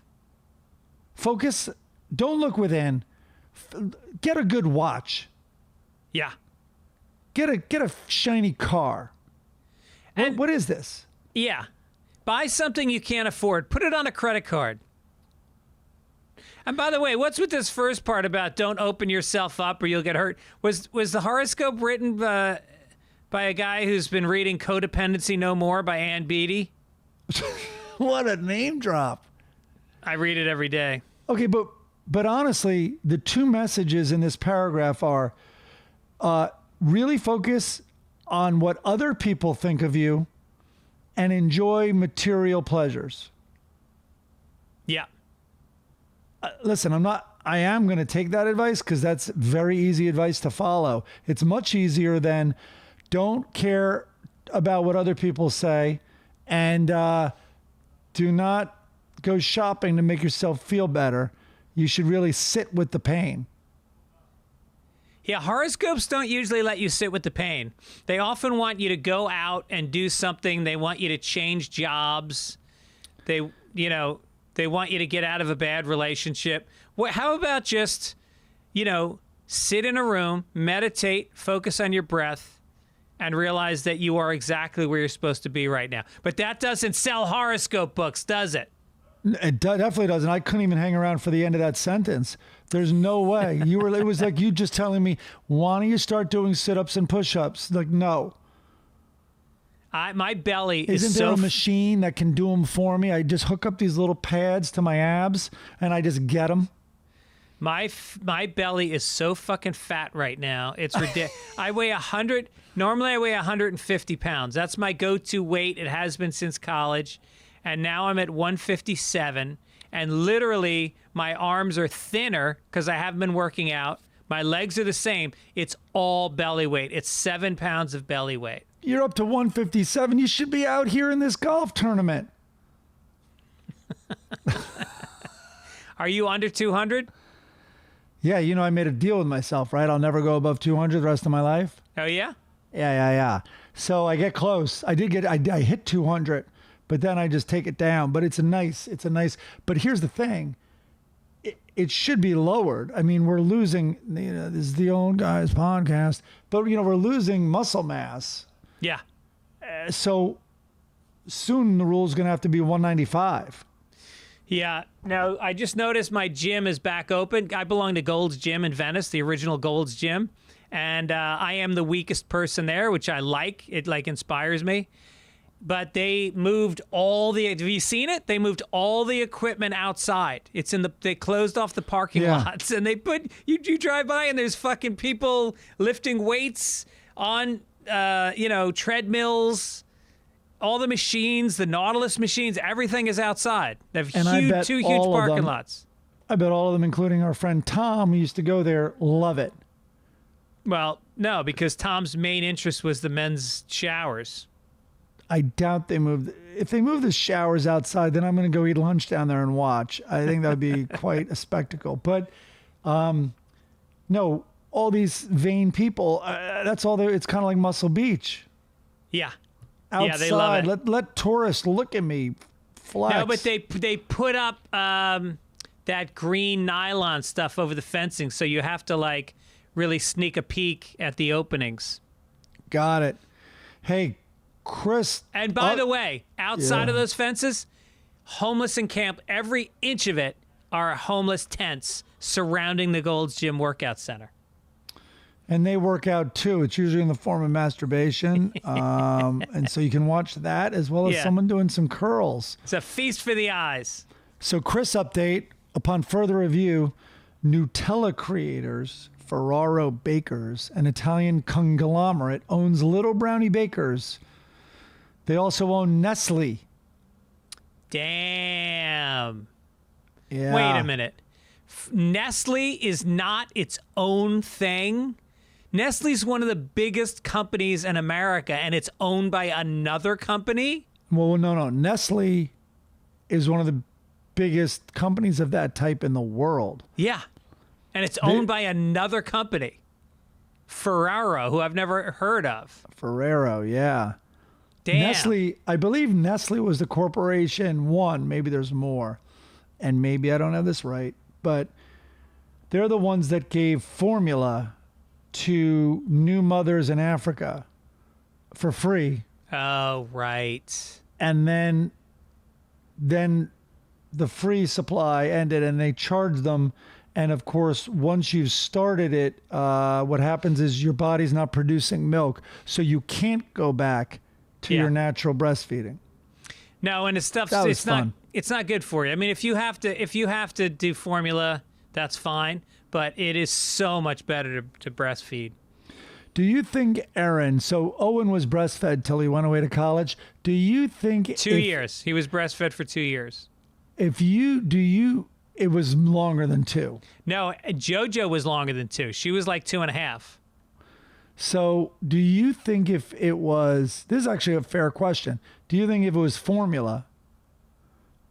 Focus. Don't look within. Get a good watch. Yeah. Get a shiny car. And What is this? yeah. Buy something you can't afford. Put it on a credit card. And by the way, what's with this first part about don't open yourself up or you'll get hurt? Was the horoscope written by a guy who's been reading Codependency No More by Ann Beattie? What a name drop. I read it every day. Okay, but honestly, the two messages in this paragraph are really focus on what other people think of you and enjoy material pleasures. Yeah. Listen, I am going to take that advice because that's very easy advice to follow. It's much easier than don't care about what other people say and do not go shopping to make yourself feel better. You should really sit with the pain. Yeah, horoscopes don't usually let you sit with the pain. They often want you to go out and do something. They want you to change jobs. They want you to get out of a bad relationship. How about just, sit in a room, meditate, focus on your breath, and realize that you are exactly where you're supposed to be right now. But that doesn't sell horoscope books, does it? It definitely doesn't. I couldn't even hang around for the end of that sentence. There's no way. It was like you just telling me, why don't you start doing sit-ups and push-ups? Like, no. My belly is Isn't there a machine that can do them for me? I just hook up these little pads to my abs and I just get them. My belly is so fucking fat right now. It's ridiculous. I weigh 100. Normally I weigh 150 pounds. That's my go-to weight. It has been since college. And now I'm at 157. And literally my arms are thinner because I haven't been working out. My legs are the same. It's all belly weight. It's 7 pounds of belly weight. You're up to 157. You should be out here in this golf tournament. Are you under 200? Yeah, I made a deal with myself, right? I'll never go above 200 the rest of my life. Oh, yeah? Yeah. So I get close. I hit 200, but then I just take it down. But it's a nice, but here's the thing. It should be lowered. I mean, we're losing, this is the old guys podcast, but we're losing muscle mass. Yeah. So soon the rule's going to have to be 195. Yeah. No, I just noticed my gym is back open. I belong to Gold's Gym in Venice, the original Gold's Gym. And I am the weakest person there, which I like. It inspires me. But they moved have you seen it? They moved all the equipment outside. They closed off the parking lots and they you drive by and there's fucking people lifting weights on, treadmills, all the machines, the Nautilus machines, everything is outside. They have two huge parking lots. I bet all of them, including our friend Tom, who used to go there, love it. Well, no, because Tom's main interest was the men's showers. I doubt they moved. If they move the showers outside, then I'm going to go eat lunch down there and watch. I think that would be quite a spectacle. But no, all these vain people, that's all there. It's kind of like Muscle Beach. Yeah. Outside, yeah, they love it. Let tourists look at me, flex. No, but they put up that green nylon stuff over the fencing, so you have to like really sneak a peek at the openings. Got it. Hey, Chris. And by the way, outside of those fences, homeless encamped, every inch of it are homeless tents surrounding the Gold's Gym Workout Center. And they work out too. It's usually in the form of masturbation. And so you can watch that as well as someone doing some curls. It's a feast for the eyes. So Chris update, upon further review, Nutella creators, Ferraro Bakers, an Italian conglomerate, owns Little Brownie Bakers. They also own Nestle. Damn. Yeah. Wait a minute. Nestle is not its own thing. Nestle's one of the biggest companies in America, and it's owned by another company? Well, no. Nestle is one of the biggest companies of that type in the world. Yeah. And it's owned by another company. Ferraro, who I've never heard of. Ferrero, yeah. Damn. Nestle, I believe Nestle was the corporation one. Maybe there's more. And maybe I don't have this right. But they're the ones that gave formula to new mothers in Africa for free. Oh, right. And then the free supply ended and they charged them. And of course, once you've started it, what happens is your body's not producing milk. So you can't go back to your natural breastfeeding. No, and it's not good for you. I mean, if you have to do formula, that's fine, but it is so much better to breastfeed. Do you think Aaron, so Owen was breastfed till he went away to college. Do you think 2 years. He was breastfed for 2 years. It was longer than 2. No, JoJo was longer than 2. She was like 2.5. So do you think if it was, this is actually a fair question. Do you think if it was formula,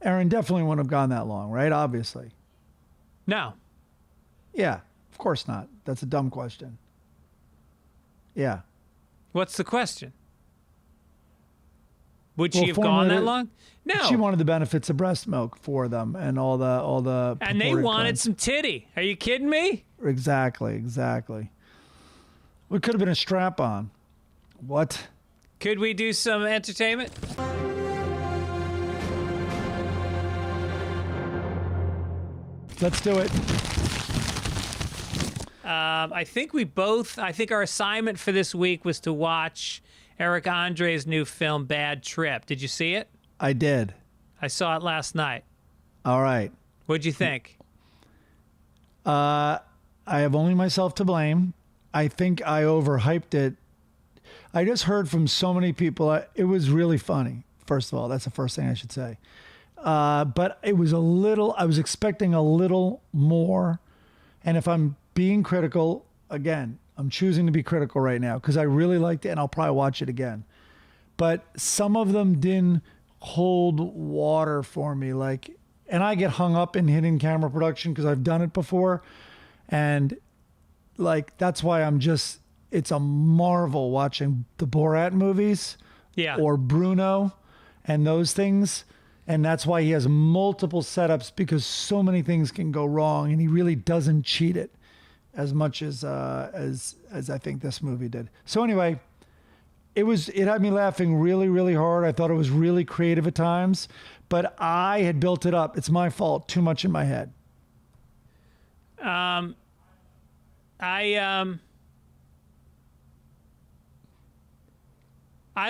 Aaron definitely wouldn't have gone that long, right? Obviously. No. Yeah, of course not. That's a dumb question. Yeah. What's the question? Would she have gone that long? No. She wanted the benefits of breast milk for them and all the And they wanted some titty. Are you kidding me? Exactly. It could have been a strap on. What? Could we do some entertainment? Let's do it. I think our assignment for this week was to watch Eric Andre's new film, Bad Trip. Did you see it? I did. I saw it last night. All right. What'd you think? I have only myself to blame. I think I overhyped it. I just heard from so many people. It was really funny. First of all, that's the first thing I should say. But it was I was expecting a little more. And if I'm being critical, again, I'm choosing to be critical right now because I really liked it and I'll probably watch it again. But some of them didn't hold water for me. And I get hung up in hidden camera production because I've done it before. And that's why it's a marvel watching the Borat movies or Bruno and those things. And that's why he has multiple setups because so many things can go wrong and he really doesn't cheat it as much as I think this movie did. So anyway, it had me laughing really, really hard. I thought it was really creative at times, but I had built it up. It's my fault. Too much in my head. I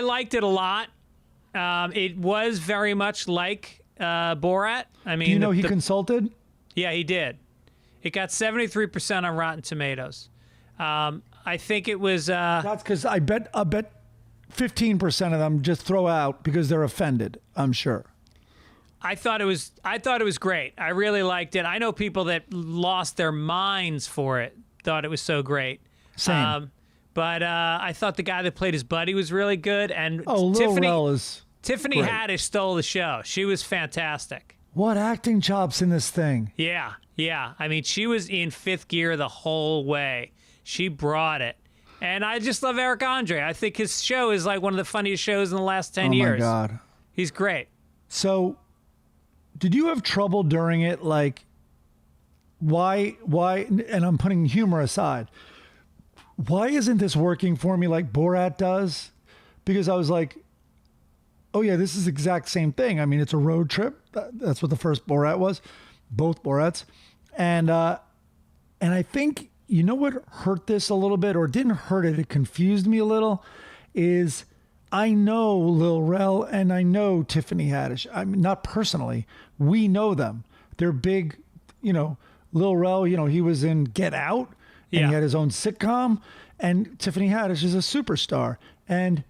liked it a lot. It was very much like Borat. I mean, do you know he consulted? Yeah, he did. It got 73% on Rotten Tomatoes. I think it was. That's because I bet 15% of them just throw out because they're offended. I'm sure. I thought it was great. I really liked it. I know people that lost their minds for it. Thought it was so great. Same. But I thought the guy that played his buddy was really good. And Tiffany great. Haddish stole the show. She was fantastic. What acting chops in this thing? Yeah. I mean, she was in fifth gear the whole way. She brought it. And I just love Eric Andre. I think his show is like one of the funniest shows in the last 10 years. Oh, my God. He's great. So, did you have trouble during it, why, and I'm putting humor aside, why isn't this working for me like Borat does? Because I was like, oh yeah, this is the exact same thing. I mean, it's a road trip. That's what the first Borat was, both Borats. And I think, you know what hurt this a little bit, or didn't hurt it, it confused me a little, is I know Lil Rel and I know Tiffany Haddish. I mean, not personally. We know them. They're big, you know, Lil Rel, you know, he was in Get Out and he had his own sitcom, and Tiffany Haddish is a superstar. And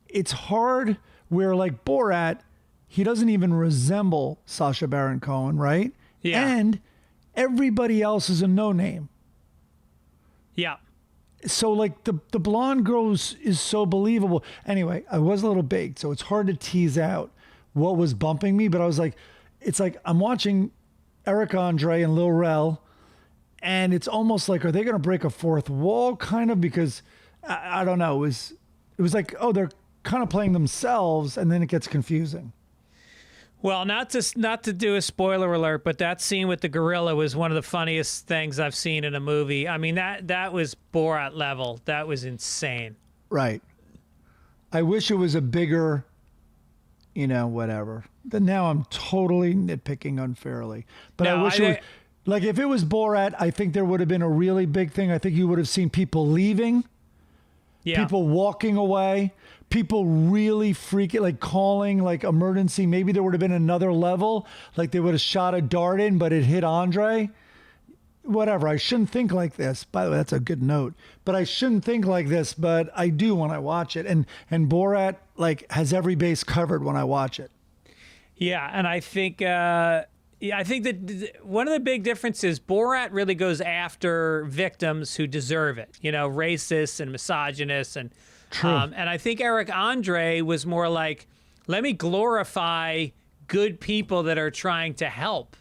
it's hard where, like Borat, he doesn't even resemble Sacha Baron Cohen, right? Yeah. And everybody else is a no-name. Yeah. So like the blonde girl is so believable. Anyway, I was a little baked, so it's hard to tease out what was bumping me. But I was like, it's like I'm watching Eric Andre and Lil Rel, and it's almost like, are they going to break a fourth wall? Kind of, because I don't know. It was like, oh, they're kind of playing themselves, and then it gets confusing. Well, not to do a spoiler alert, but that scene with the gorilla was one of the funniest things I've seen in a movie. I mean, that was Borat level. That was insane. Right. I wish it was a bigger, you know, whatever. But now I'm totally nitpicking unfairly. But No, I wish it was, like, if it was Borat, I think there would have been a really big thing. I think you would have seen people leaving, people walking away, people really freaking, like calling like emergency. Maybe there would have been another level, like they would have shot a dart in, but it hit Andre. Whatever. I shouldn't think like this. By the way, that's a good note. But I shouldn't think like this, but I do when I watch it. And Borat like has every base covered when I watch it. Yeah, and I think I think that one of the big differences, Borat really goes after victims who deserve it. You know, racists and misogynists and and I think Eric Andre was more like, let me glorify good people that are trying to help.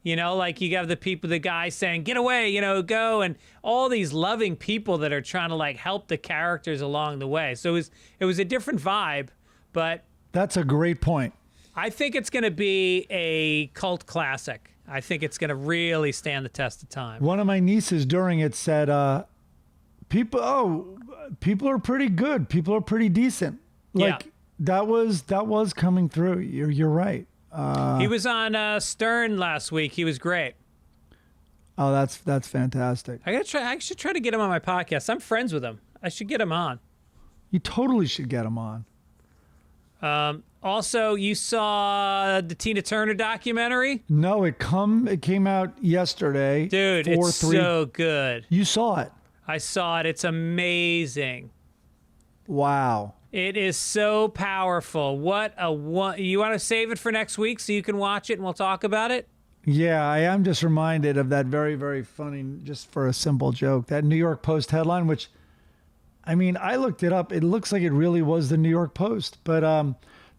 You know, like you have the guy saying, get away, you know, go, and all these loving people that are trying to like help the characters along the way. So it was a different vibe, but that's a great point. I think it's going to be a cult classic. I think it's going to really stand the test of time. One of my nieces during it said, people are pretty good. People are pretty decent. Like that was coming through. You're right. He was on Stern last week. He was great. Oh, that's fantastic. I should try to get him on my podcast. I'm friends with him. I should get him on. You totally should get him on. Also, you saw the Tina Turner documentary? No, it came out yesterday. Dude, it's so good. You saw it. I saw it. It's amazing. Wow. It is so powerful. You want to save it for next week so you can watch it and we'll talk about it? Yeah, I am just reminded of that very, very funny, just for a simple joke, that New York Post headline, which, I mean, I looked it up. It looks like it really was the New York Post. But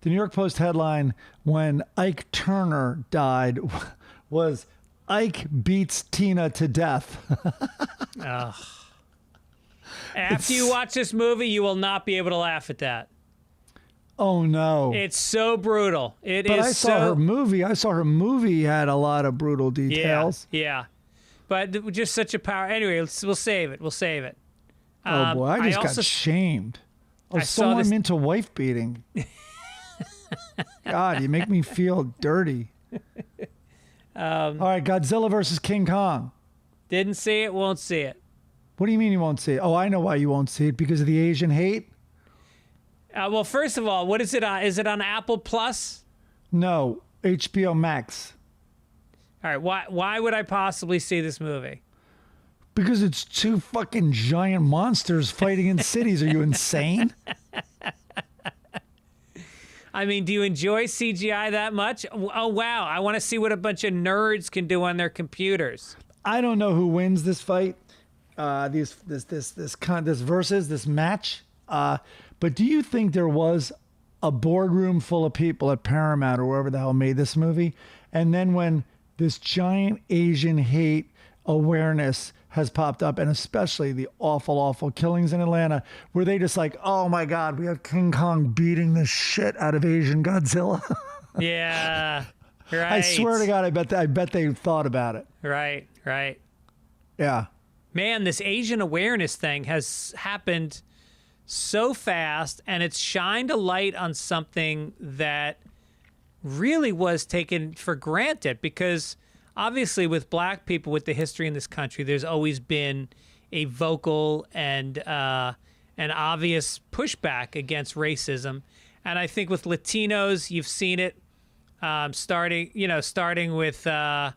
the New York Post headline when Ike Turner died was, Ike beats Tina to death. After you watch this movie, you will not be able to laugh at that. Oh, no. It's so brutal. But I saw her movie. I saw her movie had a lot of brutal details. Yeah. But just such a power. Anyway, we'll save it. We'll save it. Oh, boy. I just got shamed. I'm into wife beating. God, you make me feel dirty. All right, Godzilla versus King Kong. Didn't see it, won't see it. What do you mean you won't see it? Oh, I know why you won't see it. Because of the Asian hate? Well, first of all, what is it on? Is it on Apple Plus? No, HBO Max. All right, why would I possibly see this movie? Because it's two fucking giant monsters fighting in cities. Are you insane? I mean, do you enjoy CGI that much? Oh, wow. I want to see what a bunch of nerds can do on their computers. I don't know who wins this fight. This match. But do you think there was a boardroom full of people at Paramount or wherever the hell made this movie, and then when this giant Asian hate awareness has popped up, and especially the awful killings in Atlanta, were they just like, oh my God, we have King Kong beating the shit out of Asian Godzilla? Yeah. Right. I swear to God, I bet they thought about it. Right. Yeah. Man, this Asian awareness thing has happened so fast, and it's shined a light on something that really was taken for granted, because obviously with black people, with the history in this country, there's always been a vocal and an obvious pushback against racism. And I think with Latinos, you've seen it starting with why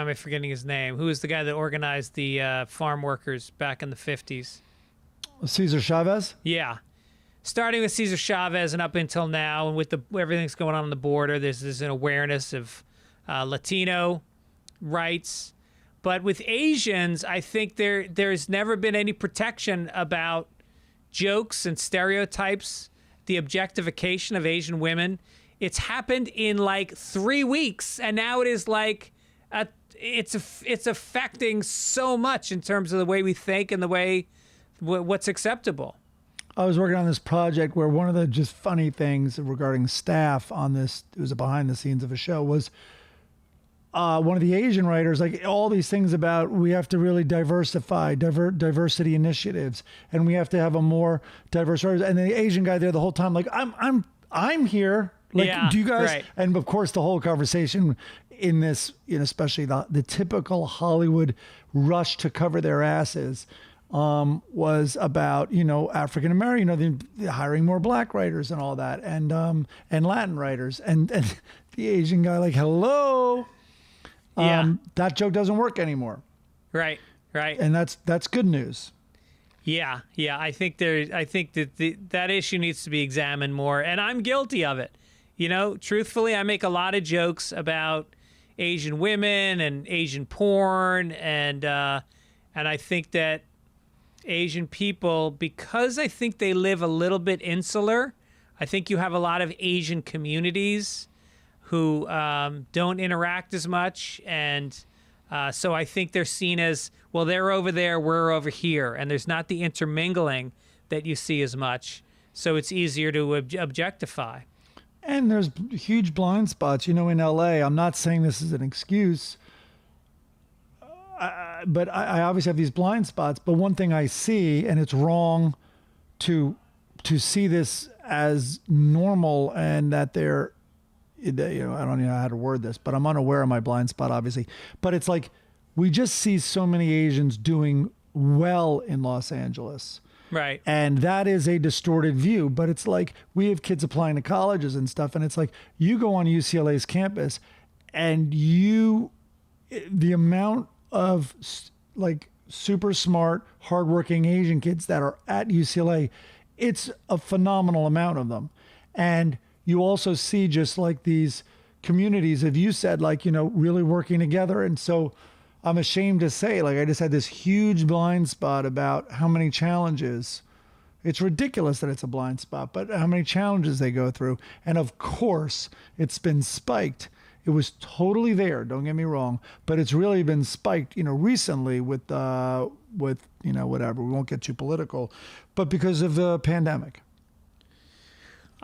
am I forgetting his name? Who was the guy that organized the farm workers back in the 50s? Cesar Chavez? Yeah. Starting with Cesar Chavez and up until now, and with everything's going on the border, there's an awareness of Latino rights. But with Asians, I think there's never been any protection about jokes and stereotypes, the objectification of Asian women. It's happened in like 3 weeks, and now it is like it's affecting so much in terms of the way we think and the way what's acceptable. I was working on this project where one of the just funny things regarding staff on this, it was a behind the scenes of a show, was one of the Asian writers, like all these things about we have to really diversify, diversity initiatives, and we have to have a more diverse writers. And the Asian guy there the whole time, like I'm here. Like, Yeah, do you guys? right. And of course, the whole conversation in this, especially the typical Hollywood rush to cover their asses, was about African American, the hiring more black writers and all that, and Latin writers, and the Asian guy like, hello. That joke doesn't work anymore. Right. And that's good news. Yeah. I think that issue needs to be examined more, and I'm guilty of it. Truthfully, I make a lot of jokes about Asian women and Asian porn, and I think that Asian people, because I think they live a little bit insular, I think you have a lot of Asian communities who don't interact as much, and so I think they're seen as, well, they're over there, we're over here, and there's not the intermingling that you see as much, so it's easier to objectify. And there's huge blind spots, in LA. I'm not saying this is an excuse, but I obviously have these blind spots. But one thing I see, and it's wrong to see this as normal, and that they're, I don't know how to word this, but I'm unaware of my blind spot, obviously. But it's like we just see so many Asians doing well in Los Angeles. Right. And that is a distorted view, but it's like we have kids applying to colleges and stuff, and it's like you go on UCLA's campus and the amount of like super smart, hardworking Asian kids that are at UCLA, it's a phenomenal amount of them. And you also see just like these communities, as you said, like, really working together. And so I'm ashamed to say, like, I just had this huge blind spot about how many challenges. It's ridiculous that it's a blind spot, but how many challenges they go through. And of course, it's been spiked. It was totally there, don't get me wrong, but it's really been spiked, recently with whatever. We won't get too political, but because of the pandemic.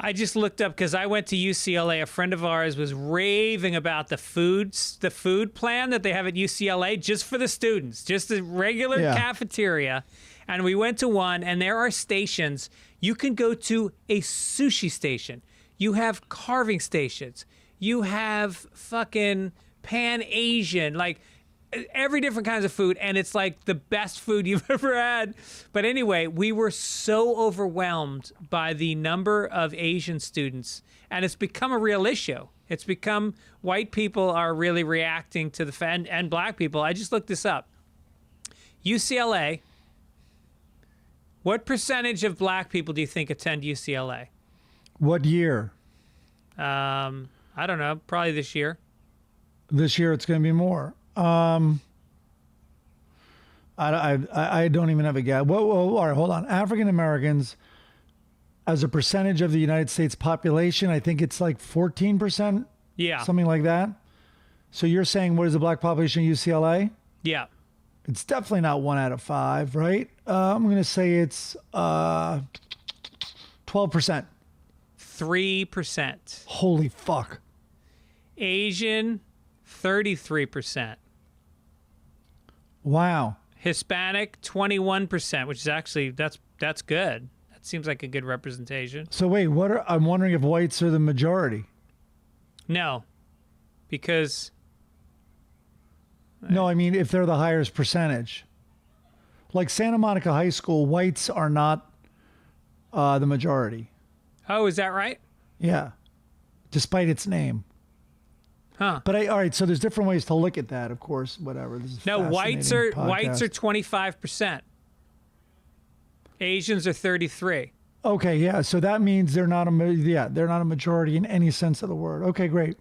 I just looked up because I went to UCLA. A friend of ours was raving about the food plan that they have at UCLA just for the students, just a regular cafeteria. And we went to one, and there are stations. You can go to a sushi station. You have carving stations. You have fucking Pan-Asian, like every different kinds of food, and it's like the best food you've ever had. But anyway, we were so overwhelmed by the number of Asian students, and it's become a real issue. It's become white people are really reacting to the and black people. I just looked this up. UCLA, what percentage of black people do you think attend UCLA? What year? I don't know, probably this year. This year it's going to be more. I don't even have a guess. Whoa, all right, hold on. African Americans, as a percentage of the United States population, I think it's like 14%. Yeah. Something like that. So you're saying, what is the black population in UCLA? Yeah. It's definitely not 1 out of 5, right? I'm going to say it's 12%. 3%. Holy fuck. Asian, 33%. Wow. Hispanic, 21%, which is actually, that's good. That seems like a good representation. So wait, I'm wondering if whites are the majority. No, because... No, I mean if they're the highest percentage. Like Santa Monica High School, whites are not the majority. Oh, is that right? Yeah. Despite its name. Huh. But all right, so there's different ways to look at that, of course, whatever. This is No, whites are podcast. 25%. Asians are 33. Okay, yeah. So that means they're not a majority in any sense of the word. Okay, great.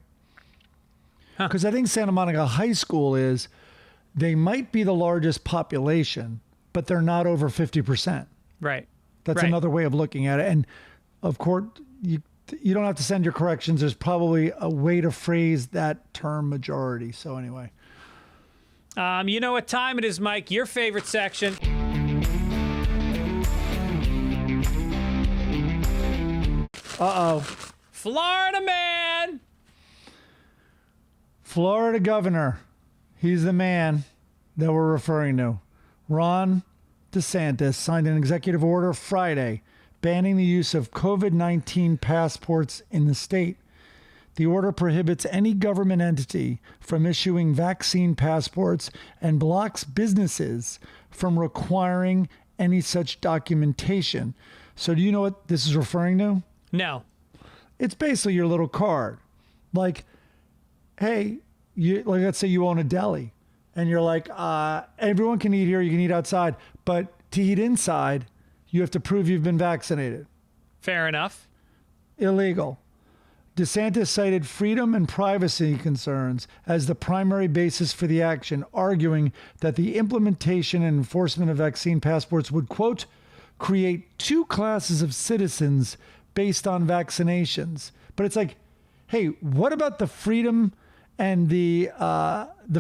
Because I think Santa Monica High School they might be the largest population, but they're not over 50%. Right. That's right. another way of looking at it. And of course, you don't have to send your corrections. There's probably a way to phrase that term majority. So anyway. You know what time it is, Mike? Your favorite section. Uh-oh. Florida man. Florida governor. He's the man that we're referring to. Ron DeSantis signed an executive order Friday banning the use of COVID-19 passports in the state. The order prohibits any government entity from issuing vaccine passports and blocks businesses from requiring any such documentation. So do you know what this is referring to? No. It's basically your little card. Like, hey, let's say you own a deli and you're like, everyone can eat here, you can eat outside, but to eat inside, you have to prove you've been vaccinated. Fair enough. Illegal. DeSantis cited freedom and privacy concerns as the primary basis for the action, arguing that the implementation and enforcement of vaccine passports would, quote, create two classes of citizens based on vaccinations. But it's like, hey, what about the freedom and the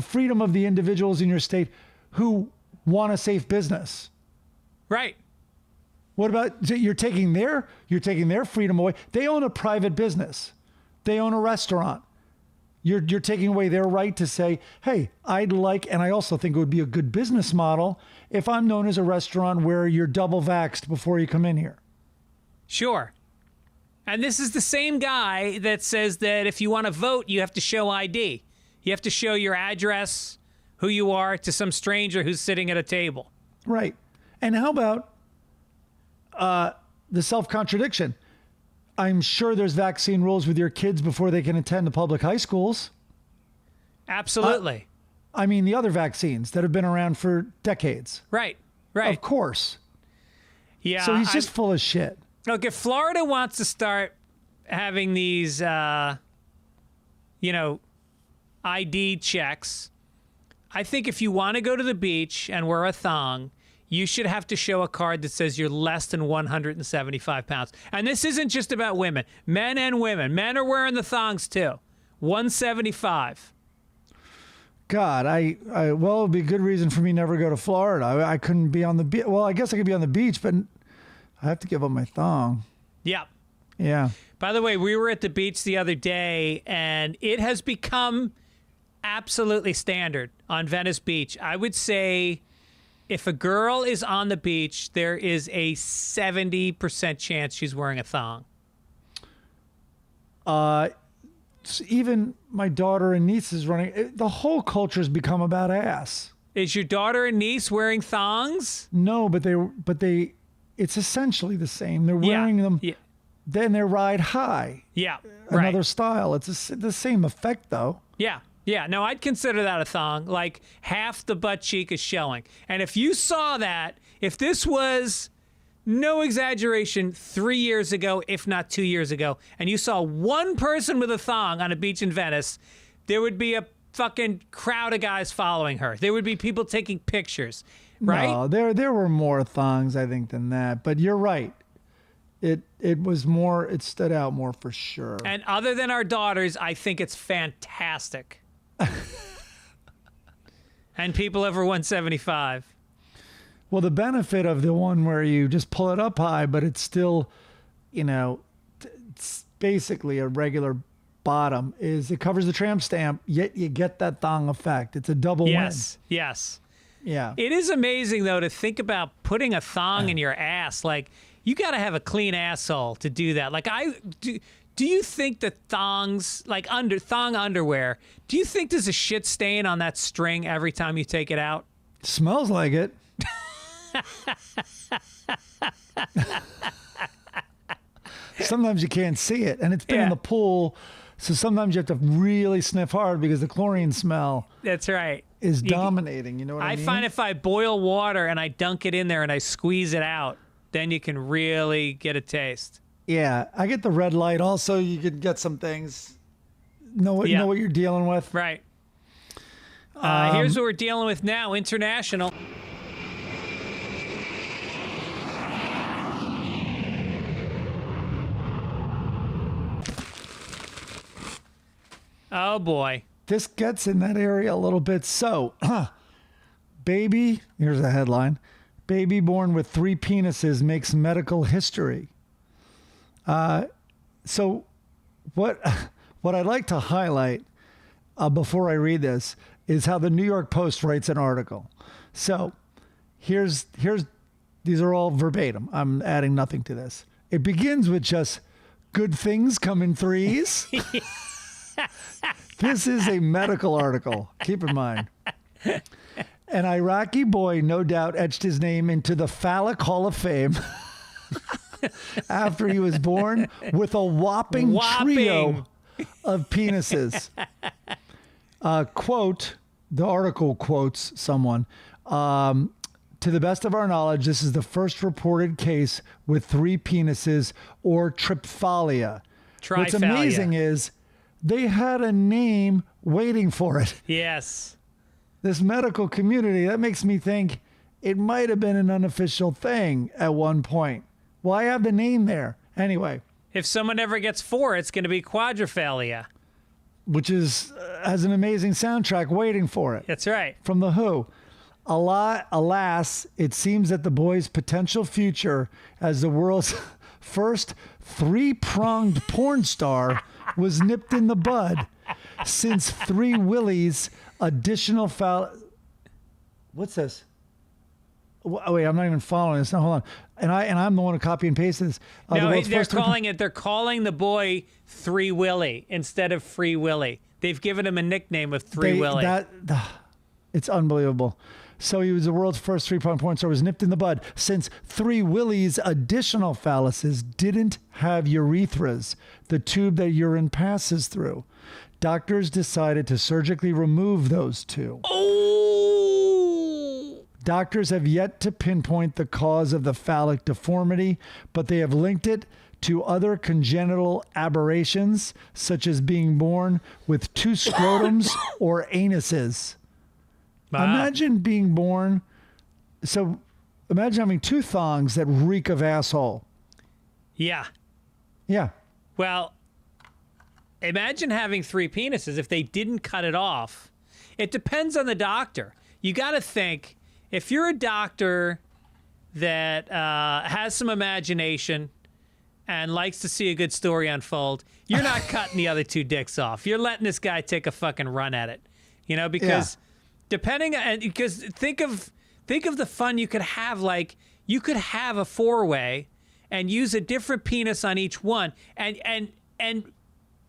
freedom of the individuals in your state who want a safe business? Right. What about you're taking their freedom away? They own a private business. They own a restaurant. You're taking away their right to say, hey, I'd like, and I also think it would be a good business model if I'm known as a restaurant where you're double vaxxed before you come in here. Sure. And this is the same guy that says that if you want to vote, you have to show ID. You have to show your address, who you are, to some stranger who's sitting at a table. Right. And how about the self-contradiction? I'm sure there's vaccine rules with your kids before they can attend the public high schools. Absolutely. I mean, the other vaccines that have been around for decades. Right. Right. Of course. Yeah. So he's just full of shit. Look, if Florida wants to start having these, ID checks, I think if you want to go to the beach and wear a thong, you should have to show a card that says you're less than 175 pounds. And this isn't just about women. Men and women. Men are wearing the thongs too. 175. God, well, it would be a good reason for me never to go to Florida. I couldn't be on the beach. Well, I guess I could be on the beach, but I have to give up my thong. Yeah. Yeah. By the way, we were at the beach the other day, and it has become absolutely standard on Venice Beach. I would say if a girl is on the beach, there is a 70% chance she's wearing a thong. So even my daughter and niece is running. The whole culture has become about ass. Is your daughter and niece wearing thongs? No, but they, it's essentially the same. They're wearing them. Yeah. Then they ride high. Yeah. Right. Another style. It's the same effect though. Yeah. Yeah. No, I'd consider that a thong. Like half the butt cheek is showing. And if you saw that, if this was, no exaggeration, 3 years ago, if not 2 years ago, and you saw one person with a thong on a beach in Venice, there would be a fucking crowd of guys following her. There would be people taking pictures, right? No, there were more thongs, I think, than that. But you're right. It was more, it stood out more for sure. And other than our daughters, I think it's fantastic. And people over 175. Well, the benefit of the one where you just pull it up high, but it's still, basically a regular bottom, is it covers the tramp stamp, yet you get that thong effect. It's a double win. Yes. Yeah. It is amazing, though, to think about putting a thong in your ass. Like, you got to have a clean asshole to do that. Like, do you think that thongs, like thong underwear, do you think there's a shit stain on that string every time you take it out? Smells like it. Sometimes you can't see it, and it's been in the pool, so sometimes you have to really sniff hard because the chlorine smell That's right. is dominating. You know what I mean? I find if I boil water and I dunk it in there and I squeeze it out, then you can really get a taste. Yeah, I get the red light. Also, you could get some things. Know what you're dealing with. Right. Here's what we're dealing with now. International. Oh, boy. This gets in that area a little bit. So, baby, here's a headline. Baby born with 3 penises makes medical history. So what I'd like to highlight before I read this is how the New York Post writes an article. So here's these are all verbatim. I'm adding nothing to this. It begins with just good things come in threes. This is a medical article. Keep in mind. An Iraqi boy no doubt etched his name into the Phallic Hall of Fame after he was born with a whopping trio of penises. Quote, the article quotes someone, to the best of our knowledge, this is the first reported case with 3 penises or triphalia. What's amazing is they had a name waiting for it. Yes. This medical community, that makes me think it might have been an unofficial thing at one point. Why have the name there? Anyway. If someone ever gets 4, it's going to be quadriphalia. Which is has an amazing soundtrack waiting for it. That's right. From The Who. Alas, it seems that the boy's potential future as the world's first 3-pronged porn star was nipped in the bud since 3 Willies additional What's this? Wait, I'm not even following this. Now, hold on. And I'm the one who copy and paste this. No, they're calling the boy 3 Willie instead of Free Willy. They've given him a nickname of 3 Willy. It's unbelievable. So he was the world's first 3-pronged porn star, was nipped in the bud since 3 Willies additional phalluses didn't have urethras, the tube that urine passes through. Doctors decided to surgically remove those 2. Oh! Doctors have yet to pinpoint the cause of the phallic deformity, but they have linked it to other congenital aberrations, such as being born with 2 scrotums or anuses. Wow. Imagine being born. So imagine having 2 thongs that reek of asshole. Yeah. Yeah. Well, imagine having 3 penises if they didn't cut it off. It depends on the doctor. You got to think, if you're a doctor that has some imagination and likes to see a good story unfold, you're not cutting the other 2 dicks off. You're letting this guy take a fucking run at it. You know, because because think of the fun you could have. Like, you could have a 4-way and use a different penis on each one and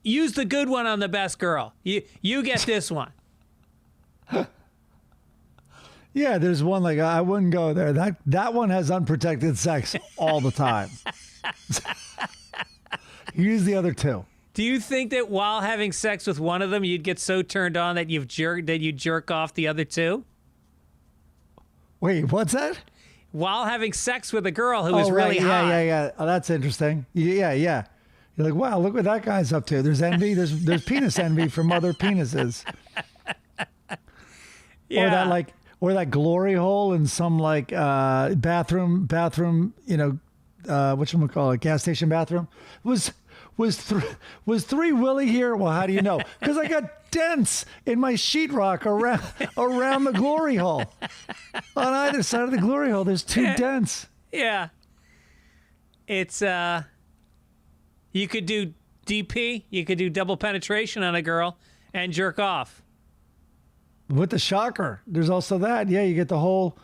use the good one on the best girl. You get this one. Yeah, there's one like I wouldn't go there. That one has unprotected sex all the time. Use the other 2. Do you think that while having sex with one of them, you'd get so turned on that you jerk off the other 2? Wait, what's that? While having sex with a girl who is really hot. Yeah. Oh, that's interesting. Yeah. You're like, wow, look what that guy's up to. There's envy. There's penis envy from other penises. Yeah. Or that glory hole in some bathroom, whatchamacallit, gas station bathroom. Was 3 Willie here? Well, how do you know? Because I got dents in my sheetrock around the glory hole. On either side of the glory hole, there's 2 dents. Yeah. It's you could do DP. You could do double penetration on a girl and jerk off. With the shocker. There's also that. Yeah, you get the whole...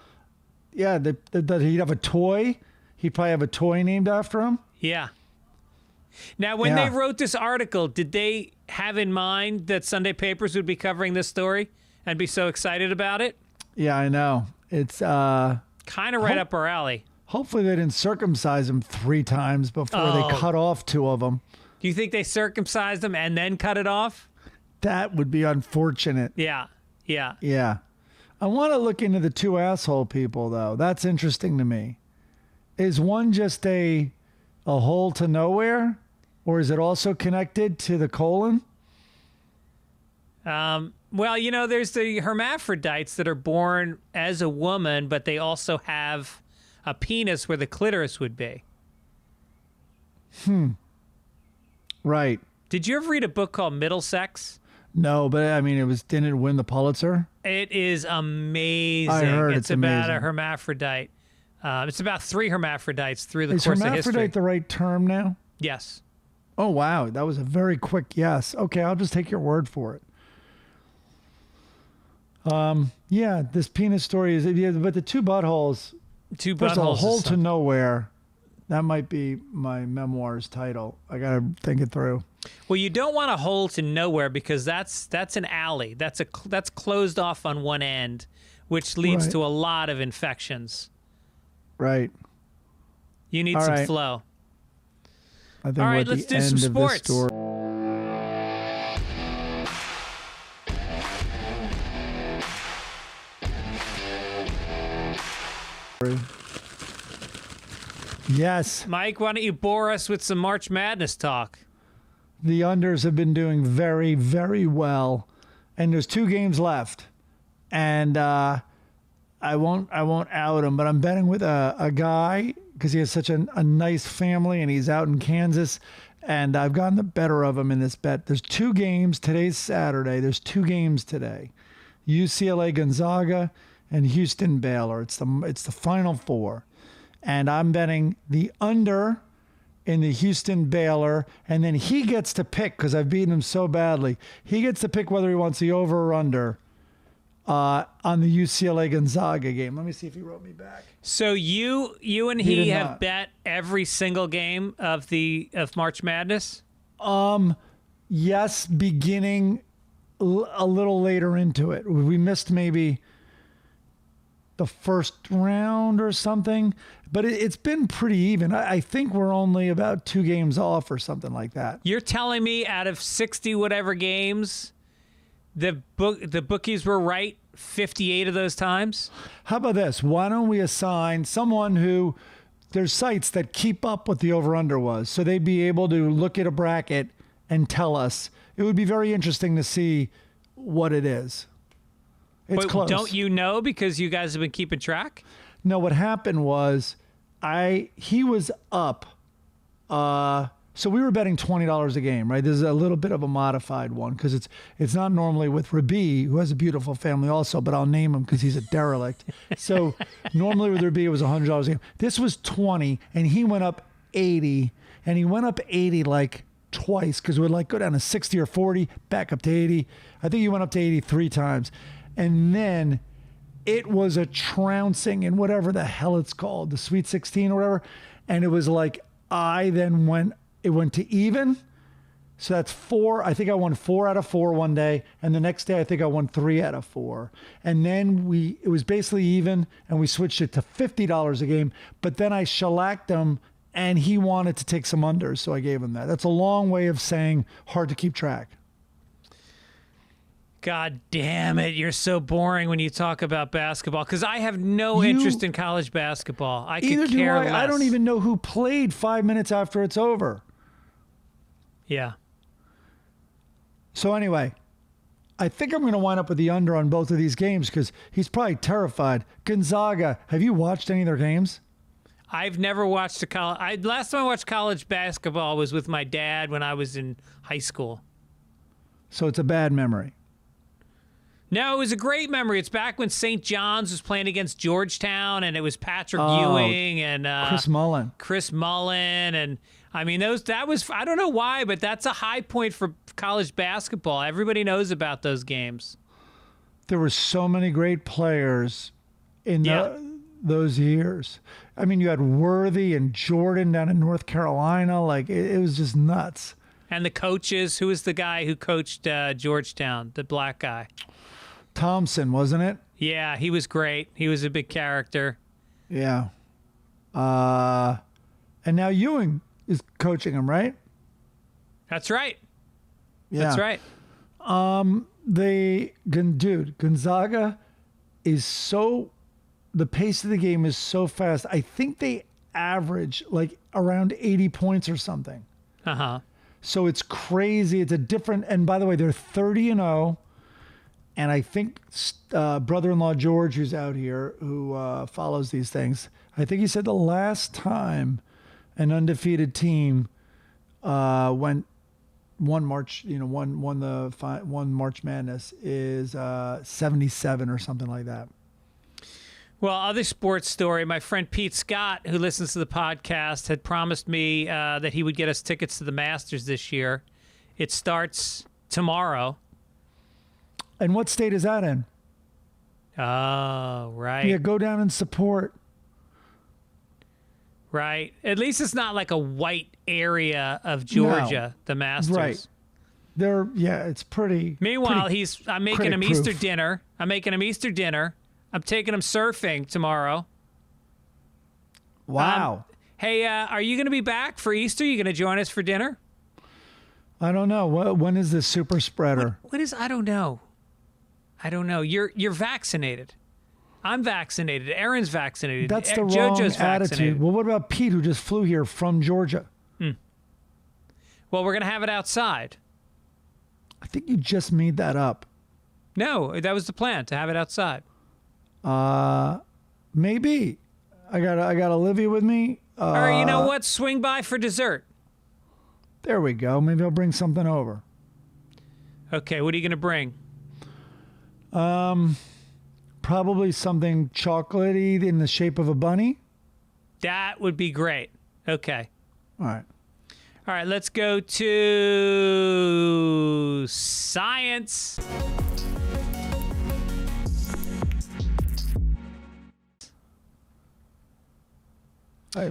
Yeah, he'd have a toy. He'd probably have a toy named after him. Yeah. Now, when they wrote this article, did they have in mind that Sunday papers would be covering this story and be so excited about it? Yeah, I know. It's kind of right up our alley. Hopefully they didn't circumcise him 3 times before they cut off 2 of them. Do you think they circumcised him and then cut it off? That would be unfortunate. Yeah. Yeah. I want to look into the 2 asshole people, though. That's interesting to me. Is one just a hole to nowhere? Or is it also connected to the colon? Well, you know, there's the hermaphrodites that are born as a woman, but they also have a penis where the clitoris would be. Right. Did you ever read a book called Middlesex? No, but I mean, didn't it win the Pulitzer? It is amazing. I heard it's about amazing. a hermaphrodite. It's about 3 hermaphrodites through the Is course of history. hermaphrodite the right term now? Yes. Oh, wow. That was a very quick yes. Okay, I'll just take your word for it. Yeah, this penis story is... Yeah, but the 2 buttholes... 2 First of all, buttholes. hole to nowhere. That might be my memoir's title. I got to think it through. Well, you don't want a hole to nowhere because that's an alley. That's closed off on one end, which leads Right. to a lot of infections. Right. You need All some right. flow. I think All we're right, at let's the do end some of this sports. story. Yes, Mike, why don't you bore us with some March Madness talk? the unders have been doing very, very well, and there's 2 games left, and I won't out him, but I'm betting with a guy because he has such a nice family and he's out in Kansas, and I've gotten the better of him in this bet. There's 2 games. Today's Saturday. There's 2 games today. UCLA Gonzaga and Houston Baylor. It's the Final Four. And I'm betting the under in the Houston Baylor, and then he gets to pick, because I've beaten him so badly, he gets to pick whether he wants the over or under on the UCLA Gonzaga game. Let me see if he wrote me back. So you and He he did have not. bet every single game of March Madness? Yes, beginning a little later into it. We missed maybe the first round or something, but it's been pretty even. I think we're only about 2 games off or something like that. You're telling me out of 60 whatever games, the bookies were right 58 of those times? How about this? Why don't we assign someone who, there's sites that keep up what the over-under was, so they'd be able to look at a bracket and tell us. It would be very interesting to see what it is. It's But close. don't you know because you guys have been keeping track? No, what happened was he was up. So we were betting $20 a game, right? This is a little bit of a modified one because it's not normally with Rabi, who has a beautiful family also, but I'll name him because he's a derelict. So normally with Rabi, it was $100 a game. This was 20, and he went up 80, and he went up 80 like twice because we'd like go down to 60 or 40, back up to 80. I think he went up to 80 3 times. And then it was a trouncing in whatever the hell it's called, the Sweet 16 or whatever. And it was like, it went to even. So that's 4. I think I won 4 out of 4 one day. And the next day, I think I won 3 out of 4. And then it was basically even, and we switched it to $50 a game. But then I shellacked him, and he wanted to take some unders. So I gave him that. That's a long way of saying hard to keep track. God damn it, you're so boring when you talk about basketball because I have no interest in college basketball. I Either could do care I. less. I don't even know who played 5 minutes after it's over. Yeah. So anyway, I think I'm going to wind up with the under on both of these games because he's probably terrified. Gonzaga, have you watched any of their games? I've never watched a college. Last time I watched college basketball was with my dad when I was in high school. So it's a bad memory. No, it was a great memory. It's back when St. John's was playing against Georgetown, and it was Patrick Ewing and Chris Mullen. Chris Mullen, and I mean, that was, I don't know why, but that's a high point for college basketball. Everybody knows about those games. There were so many great players in those years. I mean, you had Worthy and Jordan down in North Carolina. Like, it was just nuts. And the coaches, who was the guy who coached Georgetown, the black guy? Thompson, wasn't it? Yeah, he was great. He was a big character. Yeah. And now Ewing is coaching him, right? That's right. Yeah. That's right. Gonzaga is so, the pace of the game is so fast. I think they average like around 80 points or something. Uh-huh. So it's crazy. It's a different, and by the way, they're 30-0. And I think brother-in-law George, who's out here, who follows these things, I think he said the last time an undefeated team won March Madness is 77 or something like that. Well, other sports story, my friend Pete Scott, who listens to the podcast, had promised me that he would get us tickets to the Masters this year. It starts tomorrow. And what state is that in? Oh, right. Yeah, go down and support. Right. At least it's not like a white area of Georgia, the Masters. Right. It's pretty. Meanwhile, I'm making him critic-proof. Easter dinner. I'm taking him surfing tomorrow. Wow. Hey, are you going to be back for Easter? You going to join us for dinner? I don't know. When is this super spreader? What is? I don't know. You're vaccinated. I'm vaccinated. Aaron's vaccinated. That's the JoJo's wrong vaccinated. attitude. Well, what about Pete, who just flew here from Georgia? Well, we're going to have it outside. I think you just made that up. No, that was the plan, to have it outside. Maybe. I got Olivia with me. All right, you know what? Swing by for dessert. There we go. Maybe I'll bring something over. Okay, what are you going to bring? Probably something chocolatey in the shape of a bunny. That would be great. Okay. All right. All right, let's go to science.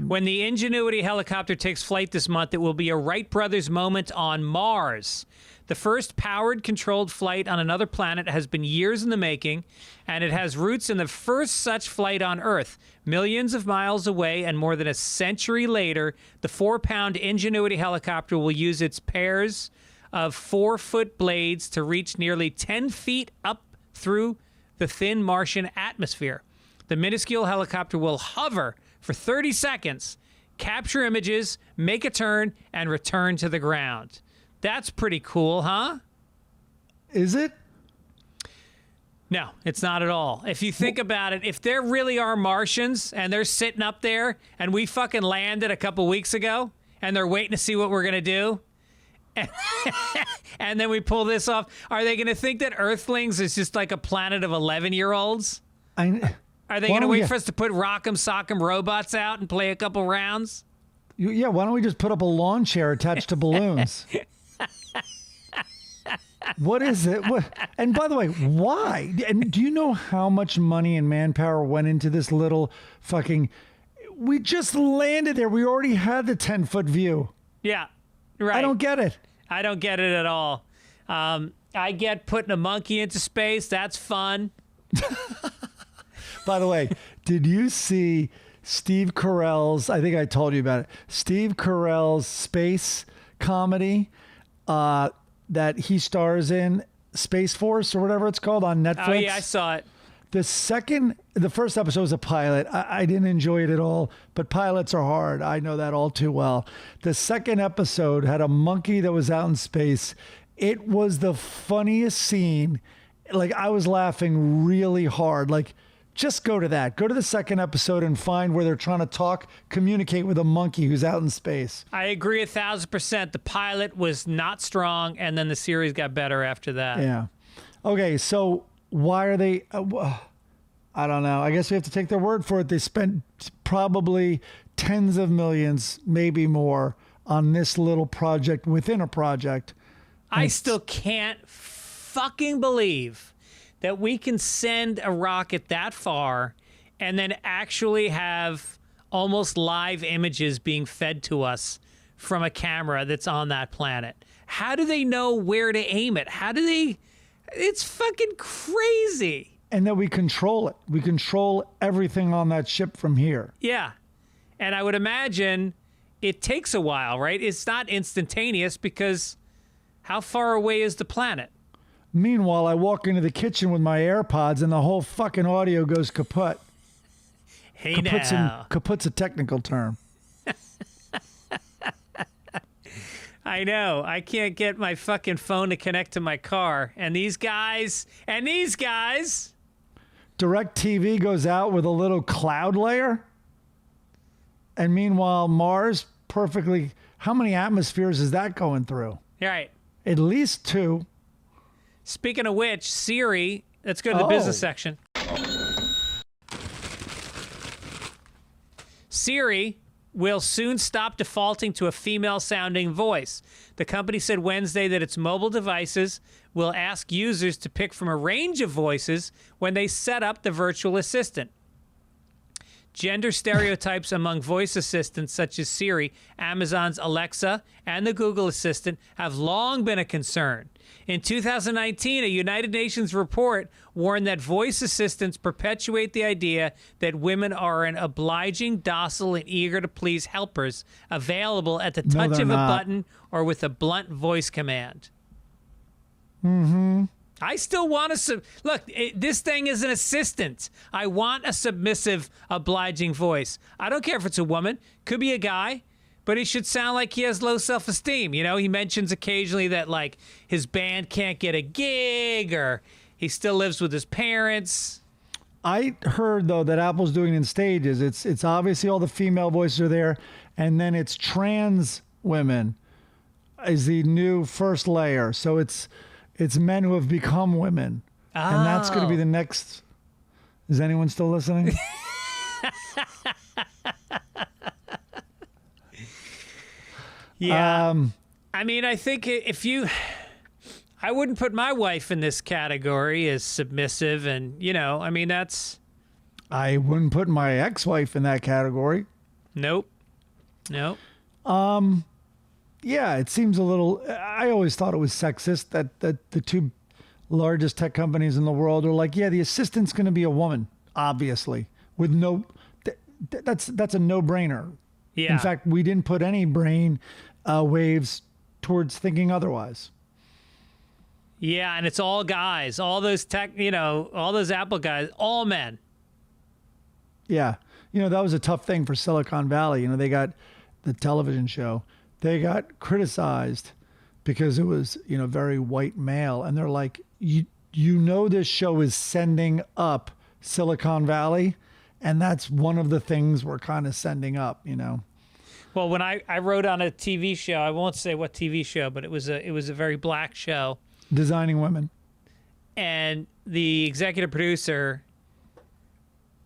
When the Ingenuity helicopter takes flight this month, it will be a Wright brothers moment on Mars. The first powered, controlled flight on another planet has been years in the making, and it has roots in the first such flight on Earth. Millions of miles away and more than a century later, the 4-pound Ingenuity helicopter will use its pairs of 4-foot blades to reach nearly 10 feet up through the thin Martian atmosphere. The minuscule helicopter will hover for 30 seconds, capture images, make a turn, and return to the ground. That's pretty cool, huh? Is it? No, it's not at all. If you think about it, if there really are Martians and they're sitting up there and we fucking landed a couple weeks ago and they're waiting to see what we're going to do, and then we pull this off, are they going to think that Earthlings is just like a planet of 11-year-olds? Are they going to wait for us to put Rock'em Sock'em robots out and play a couple rounds? Yeah, why don't we just put up a lawn chair attached to balloons? What is it? And by the way, why? And do you know how much money and manpower went into this little fucking... We just landed there. We already had the 10-foot view. Yeah, right. I don't get it. I don't get it at all. I get putting a monkey into space. That's fun. By the way, did you see Steve Carell's, I think I told you about it, Steve Carell's space comedy that he stars in, Space Force or whatever it's called on Netflix? Oh, yeah, I saw it. The first episode was a pilot. I didn't enjoy it at all, but pilots are hard. I know that all too well. The second episode had a monkey that was out in space. It was the funniest scene. Like, I was laughing really hard. Like, just go to that. Go to the second episode and find where they're trying to communicate with a monkey who's out in space. I agree 1,000%. The pilot was not strong, and then the series got better after that. Yeah. Okay, so why are they... I don't know. I guess we have to take their word for it. They spent probably tens of millions, maybe more, on this little project within a project. I still can't fucking believe that we can send a rocket that far and then actually have almost live images being fed to us from a camera that's on that planet. How do they know where to aim it? How do they... It's fucking crazy. And that we control it. We control everything on that ship from here. Yeah. And I would imagine it takes a while, right? It's not instantaneous because how far away is the planet? Meanwhile, I walk into the kitchen with my AirPods and the whole fucking audio goes kaput. Hey now. Kaput's a technical term. I know. I can't get my fucking phone to connect to my car. And these guys. DirecTV goes out with a little cloud layer. And meanwhile, Mars perfectly. How many atmospheres is that going through? Right. At least 2. Speaking of which, Siri, let's go to the business section. Siri will soon stop defaulting to a female-sounding voice. The company said Wednesday that its mobile devices will ask users to pick from a range of voices when they set up the virtual assistant. Gender stereotypes among voice assistants such as Siri, Amazon's Alexa, and the Google Assistant have long been a concern. In 2019, a United Nations report warned that voice assistants perpetuate the idea that women are an obliging, docile, and eager-to-please helpers available at the touch of a button or with a blunt voice command. Mm-hmm. I still want to... Look, this thing is an assistant. I want a submissive, obliging voice. I don't care if it's a woman. Could be a guy. But he should sound like he has low self-esteem. You know, he mentions occasionally that, like, his band can't get a gig or he still lives with his parents. I heard, though, that Apple's doing it in stages. It's obviously all the female voices are there. And then it's trans women is the new first layer. So it's men who have become women. Oh. And that's going to be the next... Is anyone still listening? Yeah. I mean, I think I wouldn't put my wife in this category as submissive and, you know, I mean, that's... I wouldn't put my ex-wife in that category. Nope. Yeah, it seems a little... I always thought it was sexist that the 2 largest tech companies in the world are like, yeah, the assistant's going to be a woman, obviously, with no... That's a no-brainer. Yeah. In fact, we didn't put any brain waves towards thinking otherwise. Yeah, and it's all guys. All those tech, you know, all those Apple guys, all men. Yeah. You know, that was a tough thing for Silicon Valley. You know, they got the television show. They got criticized because it was, you know, very white male. And they're like, you know, this show is sending up Silicon Valley. And that's one of the things we're kind of sending up, you know. Well, when I wrote on a TV show, I won't say what TV show, but it was a very black show. Designing Women. And the executive producer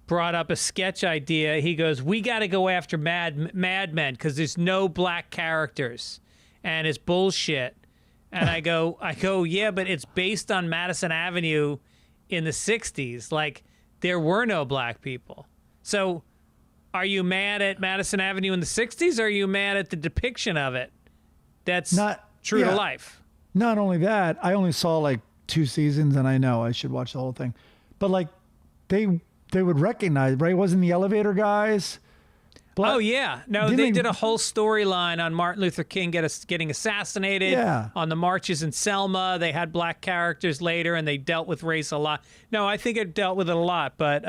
brought up a sketch idea. He goes, "We got to go after Mad Men because there's no black characters, and it's bullshit." And I go, yeah, but it's based on Madison Avenue in the '60s. Like, there were no black people. So are you mad at Madison Avenue in the 60s, or are you mad at the depiction of it that's not true to life? Not only that, I only saw like 2 seasons, and I know I should watch the whole thing. But like they would recognize, right? Wasn't the elevator guys? Oh, yeah. No, they did a whole storyline on Martin Luther King getting assassinated. Yeah. On the marches in Selma. They had black characters later, and they dealt with race a lot. No, I think it dealt with it a lot. But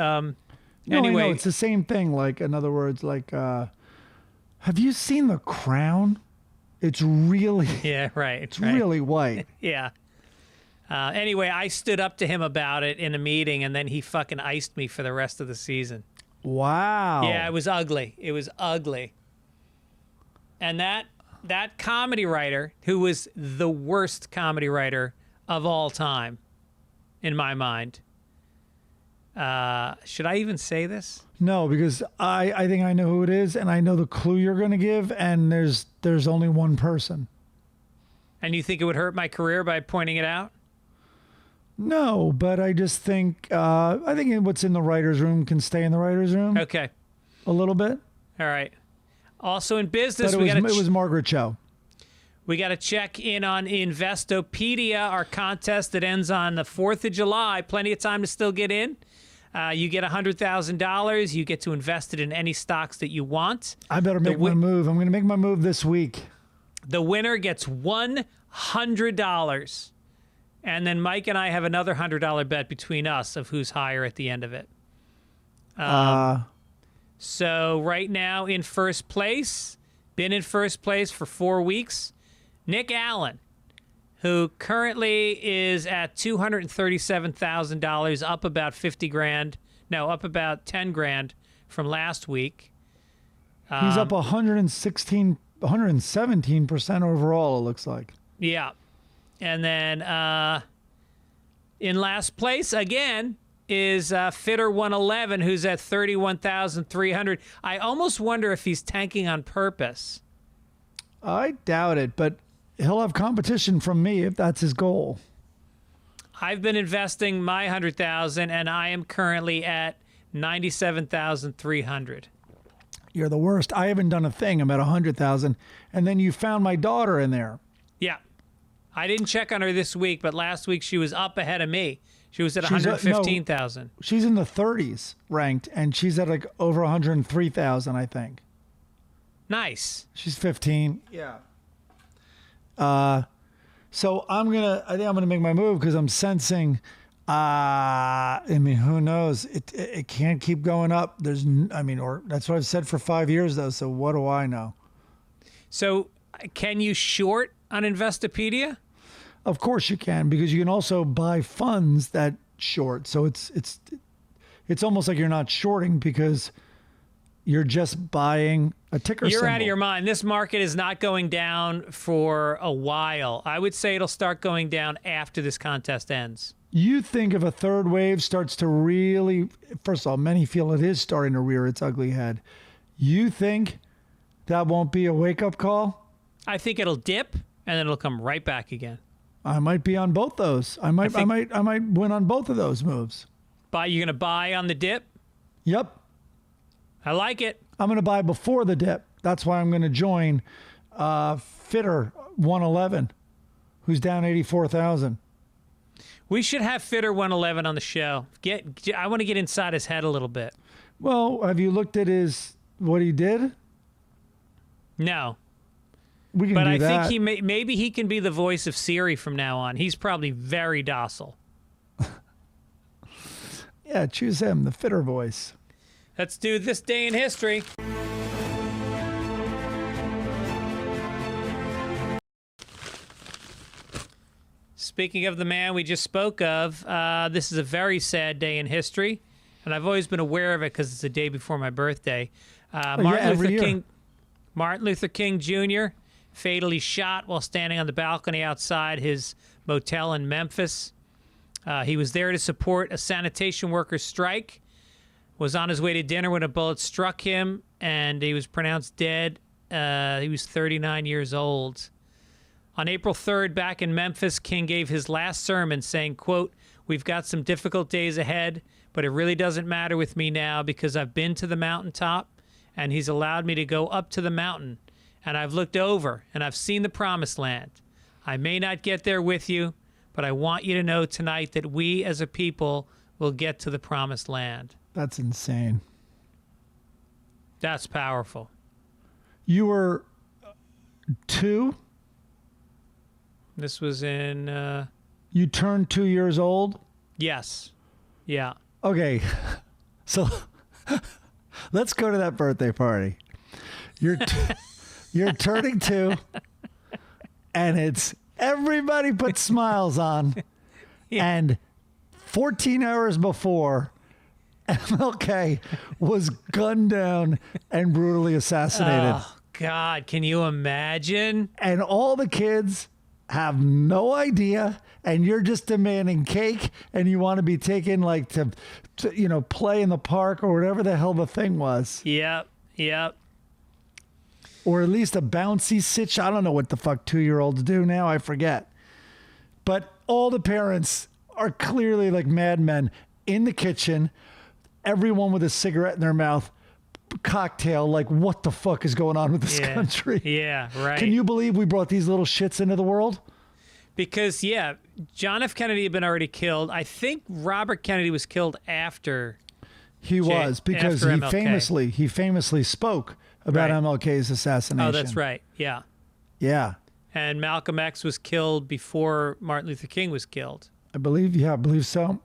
anyway. No, it's the same thing. Like, in other words, like, have you seen The Crown? It's really... Yeah, right. It's really white. Yeah. Anyway, I stood up to him about it in a meeting, and then he fucking iced me for the rest of the season. Wow. Yeah, it was ugly. It was ugly. And that comedy writer, who was the worst comedy writer of all time, in my mind, Should I even say this? No, because I think I know who it is, and I know the clue you're going to give, and there's only one person. And you think it would hurt my career by pointing it out? No, but I just think what's in the writer's room can stay in the writer's room. Okay. A little bit. All right. Also in business, But it was Margaret Cho. We got to check in on Investopedia, our contest that ends on the 4th of July. Plenty of time to still get in. You get $100,000. You get to invest it in any stocks that you want. I better make my move. I'm going to make my move this week. The winner gets $100. And then Mike and I have another $100 bet between us of who's higher at the end of it. So right now in first place, been in first place for 4 weeks, Nick Allen, who currently is at $237,000, up about up about 10 grand from last week. He's up 117% overall, it looks like. Yeah. And then in last place again is Fitter 111, who's at 31,300. I almost wonder if he's tanking on purpose. I doubt it, but he'll have competition from me if that's his goal. I've been investing my 100,000, and I am currently at 97,300. You're the worst. I haven't done a thing. I'm at 100,000, and then you found my daughter in there. Yeah. I didn't check on her this week, but last week she was up ahead of me. She was at 115,000. She's in the 30s ranked, and she's at like over 103,000, I think. Nice. She's 15. Yeah. So I think I'm gonna make my move because I'm sensing. I mean, who knows? It can't keep going up. That's what I've said for 5 years though. So what do I know? So can you short on Investopedia? Of course you can, because you can also buy funds that short. So it's almost like you're not shorting because you're just buying a ticker symbol. You're out of your mind. This market is not going down for a while. I would say it'll start going down after this contest ends. You think if a third wave starts to really, first of all, many feel it is starting to rear its ugly head. You think that won't be a wake-up call? I think it'll dip and then it'll come right back again. I might be on both those. I might win on both of those moves. You're gonna buy on the dip? Yep. I like it. I'm gonna buy before the dip. That's why I'm gonna join Fitter 111, who's down 84,000. We should have Fitter 111 on the show. I want to get inside his head a little bit. Well, have you looked at what he did? No. We can do that. But I think maybe he can be the voice of Siri from now on. He's probably very docile. Yeah, choose him, the Fitter voice. Let's do this day in history. Speaking of the man we just spoke of, this is a very sad day in history, and I've always been aware of it because it's the day before my birthday. Martin Luther King Jr. fatally shot while standing on the balcony outside his motel in Memphis. He was there to support a sanitation workers' strike, was on his way to dinner when a bullet struck him, and he was pronounced dead. He was 39 years old. On April 3rd, back in Memphis, King gave his last sermon saying, quote, "We've got some difficult days ahead, but it really doesn't matter with me now because I've been to the mountaintop, and he's allowed me to go up to the mountain, and I've looked over, and I've seen the promised land. I may not get there with you, but I want you to know tonight that we as a people will get to the promised land." That's insane. That's powerful. You were 2? This was in... You turned 2 years old? Yes. Yeah. Okay. So let's go to that birthday party. You're turning 2, and it's everybody put smiles on. Yeah. And 14 hours before, MLK was gunned down and brutally assassinated. Oh, God. Can you imagine? And all the kids have no idea, and you're just demanding cake, and you want to be taken like to play in the park or whatever the hell the thing was. Yep. Or at least a bouncy sitch. I don't know what the fuck 2-year-olds do now. I forget. But all the parents are clearly like madmen in the kitchen, everyone with a cigarette in their mouth, cocktail, like what the fuck is going on with this country? Yeah, right. Can you believe we brought these little shits into the world? Because, John F. Kennedy had been already killed. I think Robert Kennedy was killed after. He was, because he famously spoke about MLK's assassination. Oh, that's right. Yeah. Yeah. And Malcolm X was killed before Martin Luther King was killed. I believe so.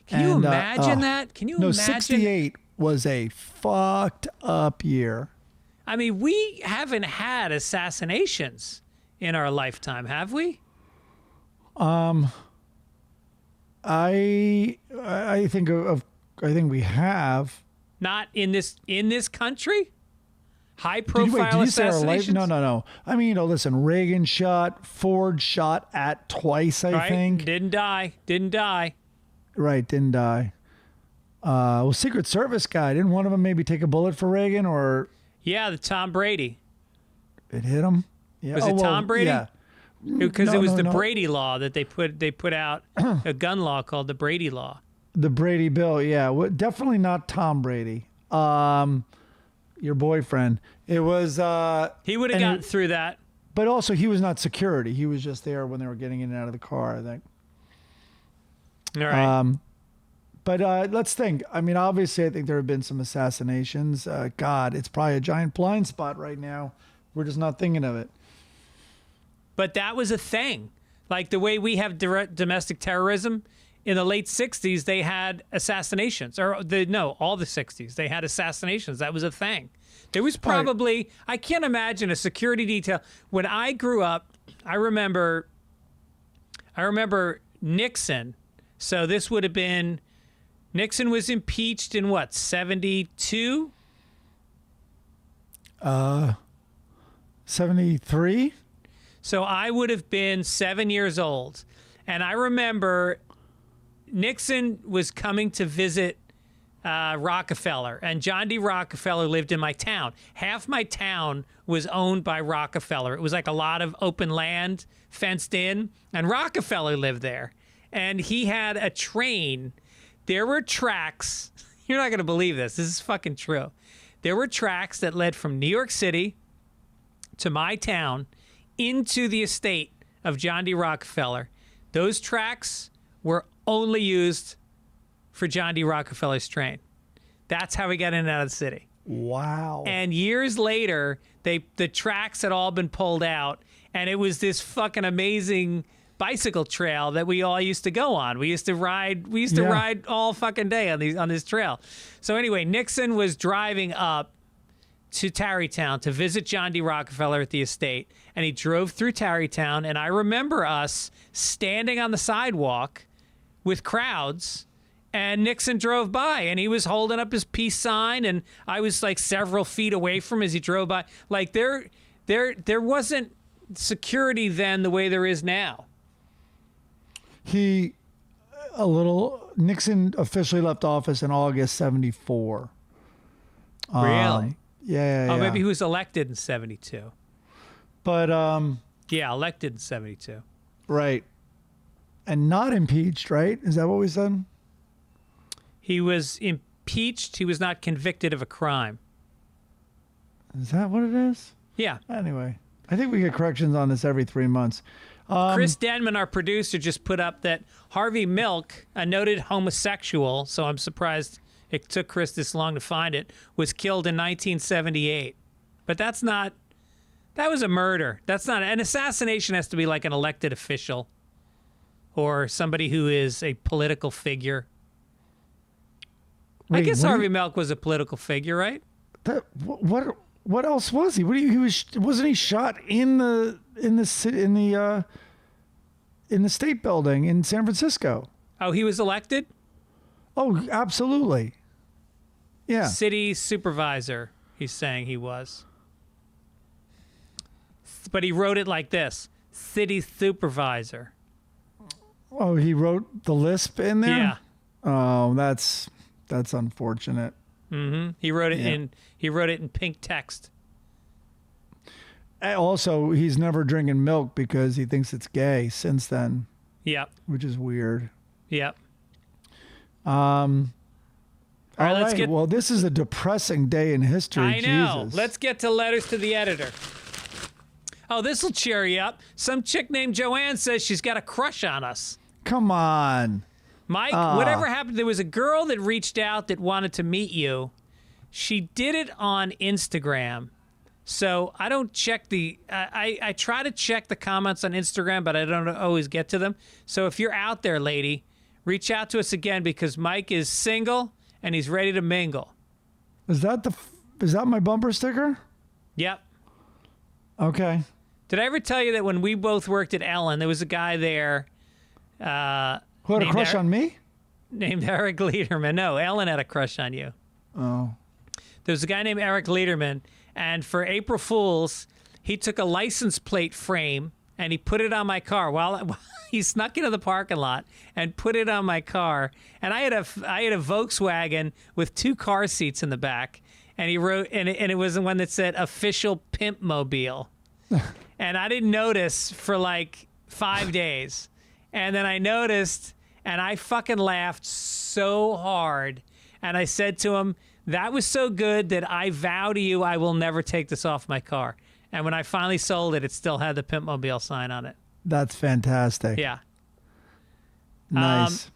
Can you imagine that? Can you imagine? 68 was a fucked up year. I mean, we haven't had assassinations in our lifetime, have we? I think we have. Not in this country? High profile assassinations? No. I mean, listen, Reagan shot, Ford shot at twice, I think. Didn't die. Right, didn't die. Well, Secret Service guy, didn't one of them maybe take a bullet for Reagan, or? Yeah, the Tom Brady. It hit him? Yeah. Was it Tom Brady? Yeah. Because it was the Brady law that they put out, a gun law called the Brady Law. The Brady Bill, yeah. Well, definitely not Tom Brady. Your boyfriend. It was... he would have gotten through that. But also, he was not security. He was just there when they were getting in and out of the car, I think. All right. But let's think. I mean, obviously, I think there have been some assassinations. God, it's probably a giant blind spot right now. We're just not thinking of it. But that was a thing. Like the way we have domestic terrorism, in the late 60s, they had assassinations. All the 60s. They had assassinations. That was a thing. There was probably, I can't imagine a security detail. When I grew up, I remember Nixon. So this would have been, Nixon was impeached in what, 72? 73? So I would have been 7 years old. And I remember Nixon was coming to visit Rockefeller, and John D. Rockefeller lived in my town. Half my town was owned by Rockefeller. It was like a lot of open land, fenced in, and Rockefeller lived there. And he had a train. There were tracks. You're not going to believe this. This is fucking true. There were tracks that led from New York City to my town into the estate of John D. Rockefeller. Those tracks were only used for John D. Rockefeller's train. That's how he got in and out of the city. Wow. And years later, the tracks had all been pulled out, and it was this fucking amazing bicycle trail that we all used to go on. We used to ride all fucking day on this trail. So anyway, Nixon was driving up to Tarrytown to visit John D. Rockefeller at the estate, and he drove through Tarrytown, and I remember us standing on the sidewalk with crowds, and Nixon drove by, and he was holding up his peace sign, and I was like several feet away from him as he drove by. Like there wasn't security then the way there is now. Nixon officially left office in August 74. Really? Yeah. Oh, maybe he was elected in 72. But yeah, elected in 72. Right. And not impeached, right? Is that what we said? He was impeached. He was not convicted of a crime. Is that what it is? Yeah. Anyway, I think we get corrections on this every 3 months. Chris Denman, our producer, just put up that Harvey Milk, a noted homosexual, so I'm surprised it took Chris this long to find it, was killed in 1978. But that was a murder. That's not, an assassination has to be like an elected official or somebody who is a political figure. Wait, I guess Harvey Milk was a political figure, right? What else was he? Wasn't he shot in the state building in San Francisco? Oh, he was elected? Oh, absolutely. Yeah. City supervisor, he's saying he was. But he wrote it like this. city supervisor. Oh, he wrote the lisp in there? Yeah. Oh, that's unfortunate. Mm-hmm. He wrote it in pink text. Also, he's never drinking milk because he thinks it's gay since then. Yep. Which is weird. Yep. All right, let's get. Well, this is a depressing day in history. I know. Jesus. Let's get to letters to the editor. Oh, this will cheer you up. Some chick named Joanne says she's got a crush on us. Come on. Mike, whatever happened? There was a girl that reached out that wanted to meet you. She did it on Instagram. So I don't check I try to check the comments on Instagram, but I don't always get to them. So if you're out there, lady, reach out to us again because Mike is single and he's ready to mingle. Is that my bumper sticker? Yep. Okay. Did I ever tell you that when we both worked at Ellen, there was a guy there Who had a crush on me? named Eric Lederman. No, Ellen had a crush on you. Oh. There was a guy named Eric Lederman, and for April Fools, he took a license plate frame and he put it on my car. While he snuck into the parking lot and put it on my car, and I had a Volkswagen with 2 car seats in the back, and he wrote, and it was the one that said "Official Pimp Mobile," and I didn't notice for like 5 days, and then I noticed, and I fucking laughed so hard, and I said to him, "That was so good that I vow to you I will never take this off my car." And when I finally sold it, it still had the Pimp Mobile sign on it. That's fantastic. Yeah. Nice.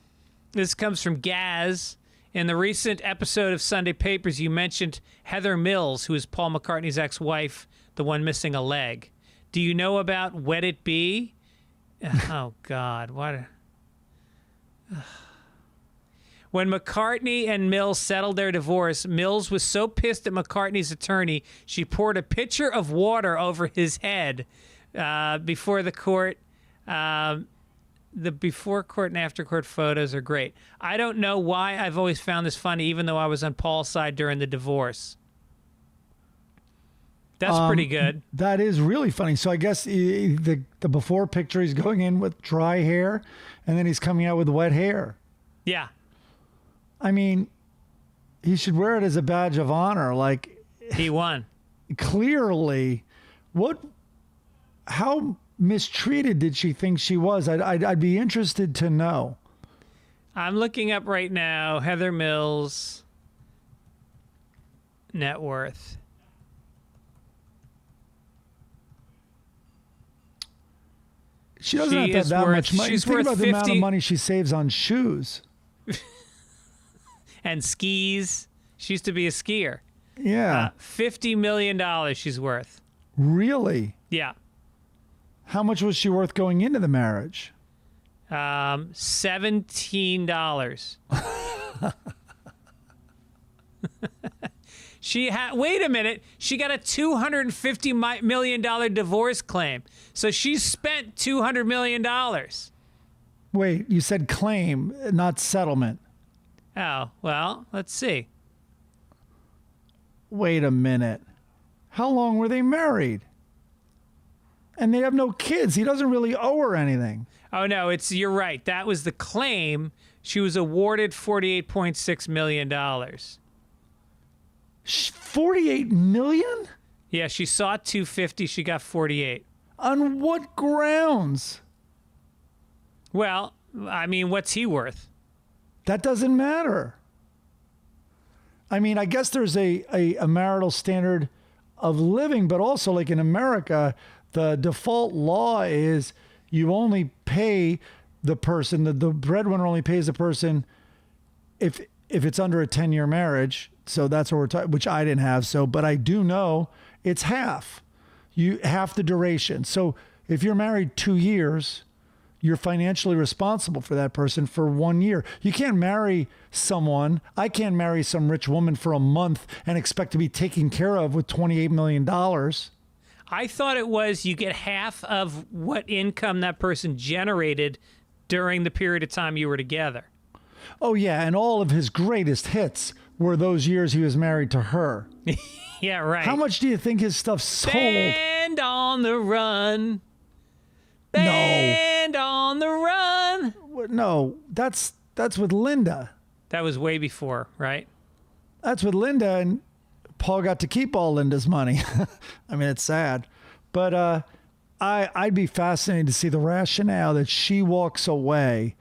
This comes from Gaz. In the recent episode of Sunday Papers, you mentioned Heather Mills, who is Paul McCartney's ex-wife, the one missing a leg. Do you know about Wet It Be? Oh, God. What? When McCartney and Mills settled their divorce, Mills was so pissed at McCartney's attorney, she poured a pitcher of water over his head before the court. The before court and after court photos are great. I don't know why I've always found this funny, even though I was on Paul's side during the divorce. That's pretty good. That is really funny. So I guess the before picture, he's going in with dry hair, and then he's coming out with wet hair. Yeah. I mean, he should wear it as a badge of honor. Like, He won. clearly, how mistreated did she think she was? I'd be interested to know. I'm looking up right now Heather Mills' net worth. She doesn't She have to have is that worth- much money. she's Think worth about the amount of 50 money she saves on shoes. And skis. She used to be a skier. Yeah. $50 million she's worth. Really? Yeah. How much was she worth going into the marriage? $17. Wait a minute. She got a $250 million divorce claim. So she spent $200 million. Wait, you said claim, not settlement. Oh, well, let's see. Wait a minute. How long were they married? And they have no kids. He doesn't really owe her anything. Oh, no, you're right. That was the claim. She was awarded $48.6 million. 48 million? Yeah, she sought 250. She got 48. On what grounds? Well, I mean, what's he worth? That doesn't matter. I mean, I guess there's a marital standard of living, but also like in America, the default law is you only pay the person, the breadwinner only pays the person if it's under a 10-year marriage. So that's what we're talking, which I didn't have. So, but I do know it's half the duration. So if you're married 2 years, you're financially responsible for that person for 1 year. You can't marry someone. I can't marry some rich woman for a month and expect to be taken care of with $28 million. I thought it was you get half of what income that person generated during the period of time you were together. Oh, yeah. And all of his greatest hits were those years he was married to her. Yeah, right. How much do you think his stuff sold? Band on the run. Band on the Run. No, that's with Linda. That was way before, right? That's with Linda, and Paul got to keep all Linda's money. I mean, it's sad. But I'd be fascinated to see the rationale that she wasn't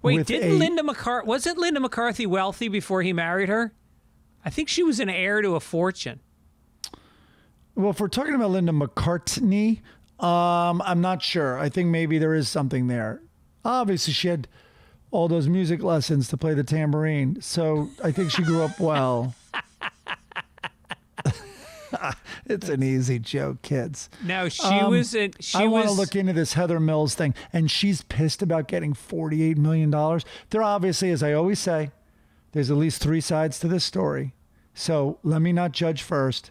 Linda McCarthy wealthy before he married her? I think she was an heir to a fortune. Well, if we're talking about Linda McCartney, I'm not sure. I think maybe there is something there. Obviously, she had all those music lessons to play the tambourine, so I think she grew up well. It's an easy joke, kids. No, I want to look into this Heather Mills thing, and she's pissed about getting $48 million. There obviously, as I always say, there's at least 3 sides to this story. So let me not judge first.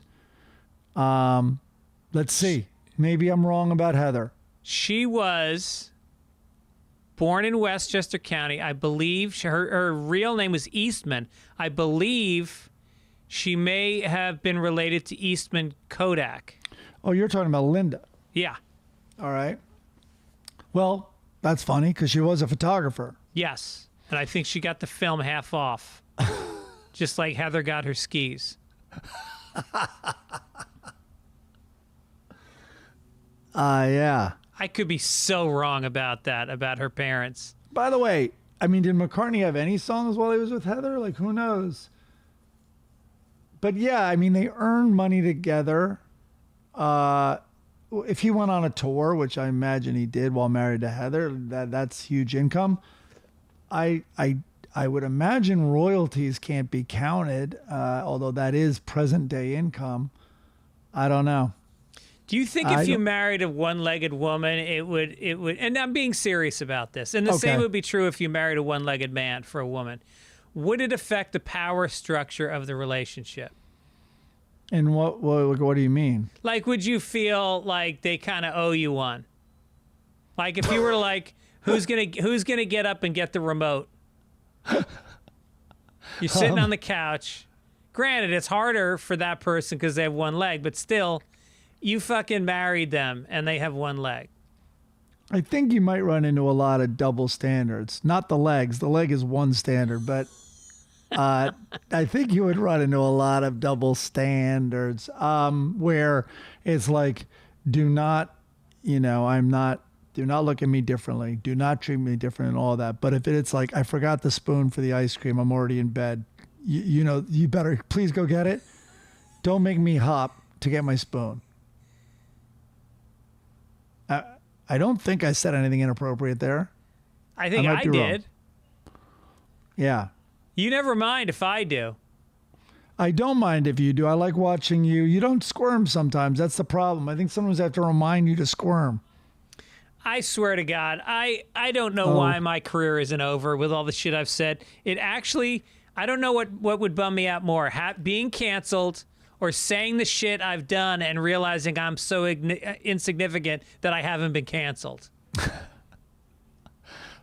Let's see. Maybe I'm wrong about Heather. She was born in Westchester County. I believe her real name was Eastman. I believe she may have been related to Eastman Kodak. Oh, you're talking about Linda. Yeah. All right. Well, that's funny because she was a photographer. Yes. And I think she got the film half off. Just like Heather got her skis. Yeah. I could be so wrong about that, about her parents. By the way, I mean, did McCartney have any songs while he was with Heather? Like, who knows? But yeah, I mean, they earned money together. If he went on a tour, which I imagine he did while married to Heather, that's huge income. I would imagine royalties can't be counted, although that is present day income. I don't know. Do you think if you married a one-legged woman, it would, and I'm being serious about this, and the same would be true if you married a one-legged man for a woman, would it affect the power structure of the relationship? And what do you mean? Like, would you feel like they kind of owe you one? Like if you were like, who's gonna get up and get the remote? You're sitting on the couch. Granted, it's harder for that person because they have one leg, but still, you fucking married them and they have one leg. I think you might run into a lot of double standards. Not the legs. The leg is one standard, but I think you would run into a lot of double standards where it's like, do not look at me differently. Do not treat me different and all that. But if it's like, I forgot the spoon for the ice cream, I'm already in bed. You better please go get it. Don't make me hop to get my spoon. I don't think I said anything inappropriate there. I think I did. Wrong. Yeah. You never mind if I do. I don't mind if you do. I like watching you. You don't squirm sometimes. That's the problem. I think sometimes I have to remind you to squirm. I swear to God, I don't know why my career isn't over with all the shit I've said. It actually, I don't know what would bum me out more, being canceled or saying the shit I've done and realizing I'm so insignificant that I haven't been canceled.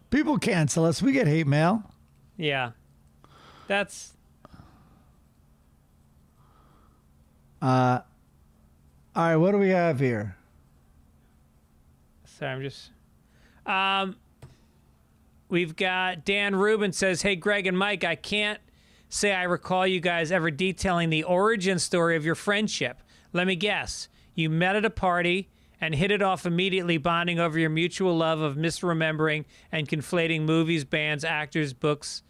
People cancel us. We get hate mail. Yeah. That's... all right, what do we have here? Sorry, I'm just... we've got Dan Rubin says, hey, Greg and Mike, I can't say I recall you guys ever detailing the origin story of your friendship. Let me guess. You met at a party and hit it off immediately, bonding over your mutual love of misremembering and conflating movies, bands, actors, books,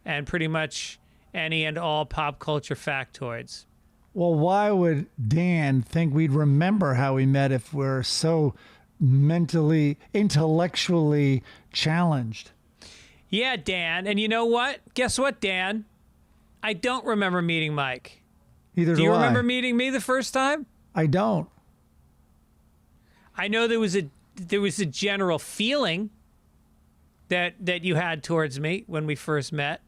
and pretty much any and all pop culture factoids. Well, why would Dan think we'd remember how we met if we're so mentally, intellectually challenged? Yeah, Dan. And you know what? Guess what, Dan? I don't remember meeting Mike. Either do I. Do you remember meeting me the first time? I don't. I know there was a general feeling that you had towards me when we first met.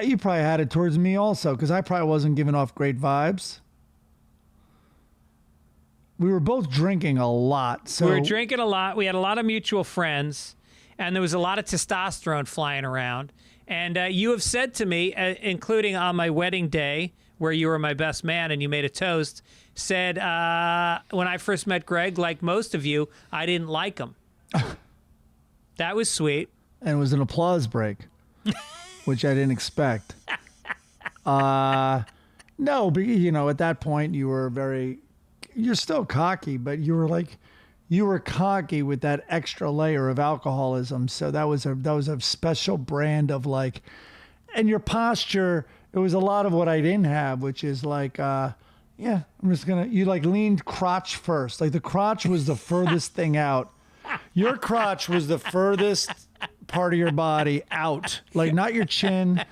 You probably had it towards me also, because I probably wasn't giving off great vibes. We were both drinking a lot. So we were drinking a lot. We had a lot of mutual friends, and there was a lot of testosterone flying around. And you have said to me, including on my wedding day, where you were my best man and you made a toast, said when I first met Greg, like most of you, I didn't like him. That was sweet. And it was an applause break, which I didn't expect. No, but at that point you're still cocky, but you were cocky with that extra layer of alcoholism. So that was a special brand of and your posture, it was a lot of what I didn't have, which is I'm just you leaned crotch first. Like the crotch was the furthest thing out. Your crotch was the furthest part of your body out, not your chin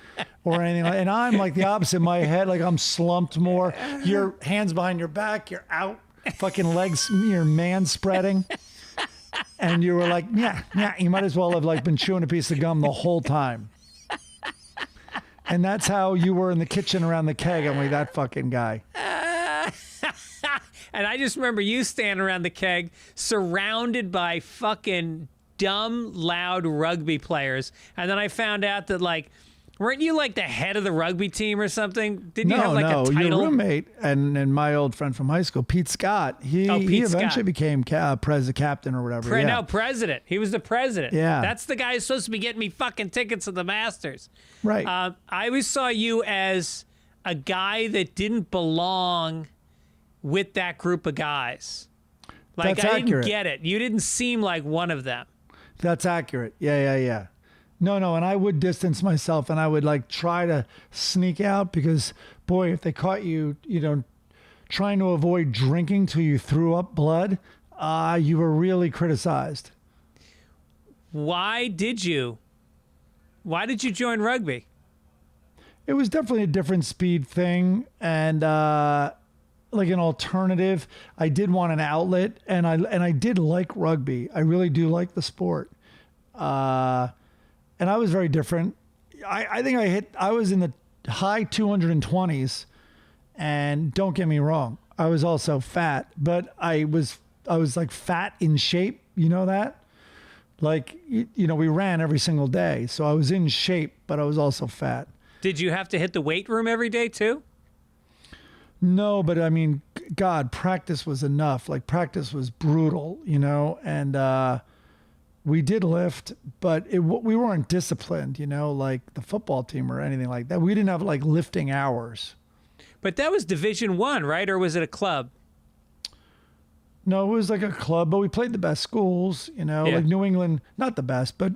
or anything. And I'm the opposite. My head, I'm slumped more. Your hands behind your back, you're out, fucking legs, you're man spreading. And you were yeah. You might as well have been chewing a piece of gum the whole time. And that's how you were in the kitchen around the keg. I'm that fucking guy. And I just remember you standing around the keg surrounded by fucking dumb, loud rugby players. And then I found out that, weren't you the head of the rugby team or something? Didn't you have a title? Your roommate and my old friend from high school, Pete Scott, he eventually became captain or whatever. No, president. He was the president. Yeah. That's the guy who's supposed to be getting me fucking tickets to the Masters. Right. I always saw you as a guy that didn't belong with that group of guys. That's I accurate. didn't get it. You didn't seem like one of them. That's accurate. Yeah. No, and I would distance myself and I would try to sneak out because, boy, if they caught you, trying to avoid drinking till you threw up blood, you were really criticized. Why did you join rugby? It was definitely a different speed thing and an alternative. I did want an outlet and I did like rugby. I really do like the sport. And I was very different. I think I was in the high 220s, and don't get me wrong, I was also fat, but I was fat in shape. You know that? We ran every single day, so I was in shape, but I was also fat. Did you have to hit the weight room every day too? No, but I mean, God, practice was enough. Practice was brutal, and we did lift, but we weren't disciplined, like the football team or anything like that. We didn't have lifting hours. But that was Division I, right? Or was it a club? No, it was a club, but we played the best schools, New England, not the best, but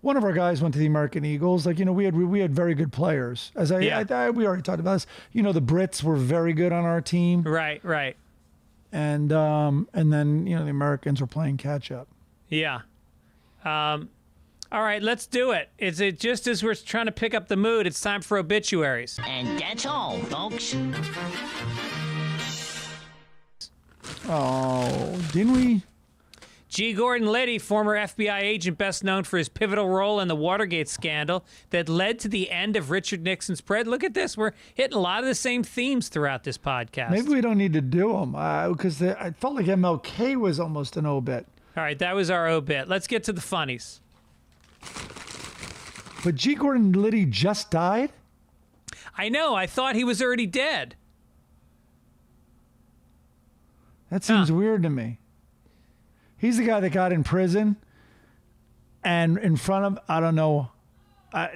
one of our guys went to the American Eagles. We had very good players. We already talked about this. The Brits were very good on our team. Right. And then, the Americans were playing catch up. Yeah. All right, let's do it. Is it just as we're trying to pick up the mood, it's time for obituaries. And that's all, folks. Oh, didn't we? G. Gordon Liddy, former FBI agent best known for his pivotal role in the Watergate scandal that led to the end of Richard Nixon's president. Look at this. We're hitting a lot of the same themes throughout this podcast. Maybe we don't need to do them because I felt like MLK was almost an obit. All right, that was our obit. Let's get to the funnies. But G. Gordon Liddy just died? I know. I thought he was already dead. That seems weird to me. He's the guy that got in prison, and in front of, I don't know,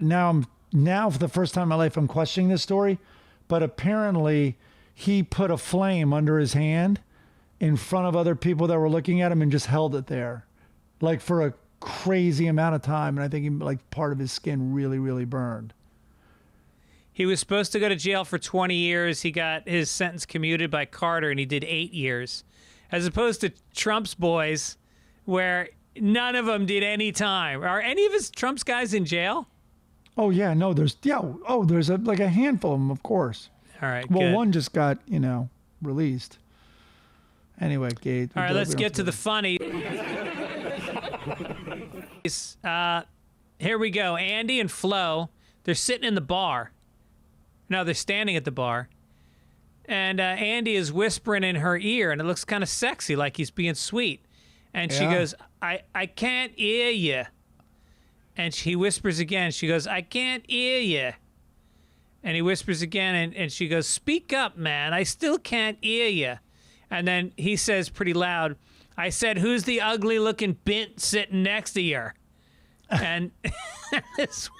now for the first time in my life I'm questioning this story, but apparently he put a flame under his hand in front of other people that were looking at him and just held it there, for a crazy amount of time, and I think he, part of his skin really, really burned. He was supposed to go to jail for 20 years. He got his sentence commuted by Carter, and he did 8 years. As opposed to Trump's boys, where none of them did any time. Are any of his Trump's guys in jail? Oh, yeah. No, there's a handful of them, of course. All right, well, good. one just got, released. Anyway, Gage. All right, let's get to the funny. Here we go. Andy and Flo, they're sitting in the bar. No, they're standing at the bar. And Andy is whispering in her ear, and it looks kind of sexy, like he's being sweet. And she goes, I can't hear you. And he whispers again. She goes, I can't hear you. And he whispers again, and she goes, speak up, man. I still can't hear you. And then he says pretty loud, I said, who's the ugly looking bint sitting next to you? And this,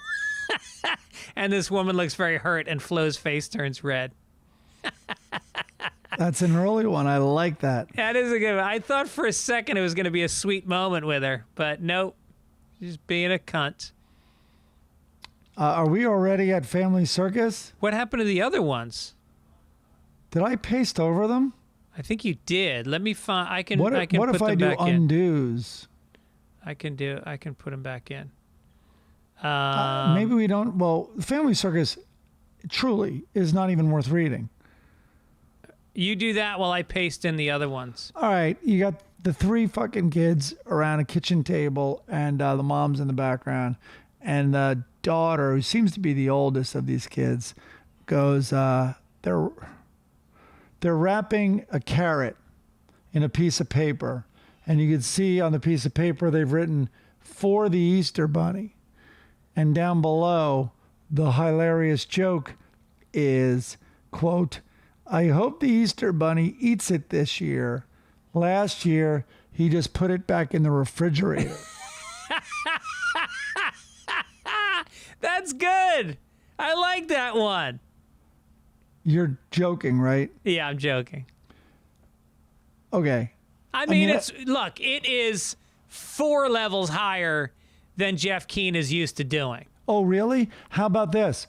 and this woman looks very hurt, and Flo's face turns red. That's an early one. I like that. That is a good one. I thought for a second it was going to be a sweet moment with her, but nope. She's being a cunt. Are we already at Family Circus? What happened to the other ones? Did I paste over them? I think you did. Let me find. I can. What I can put if I them do back in. undos? I can put them back in. Maybe we don't. Well, Family Circus truly is not even worth reading. You do that while I paste in the other ones. All right, you got the 3 fucking kids around a kitchen table, and the mom's in the background, and the daughter, who seems to be the oldest of these kids, goes. They're wrapping a carrot in a piece of paper, and you can see on the piece of paper they've written "For the Easter Bunny," and down below the hilarious joke is, quote, "I hope the Easter Bunny eats it this year. Last year he just put it back in the refrigerator." That's good. I like that one. You're joking, right? Yeah, I'm joking. Okay. I mean, it is 4 levels higher than Jeff Keane is used to doing. Oh, really? How about this?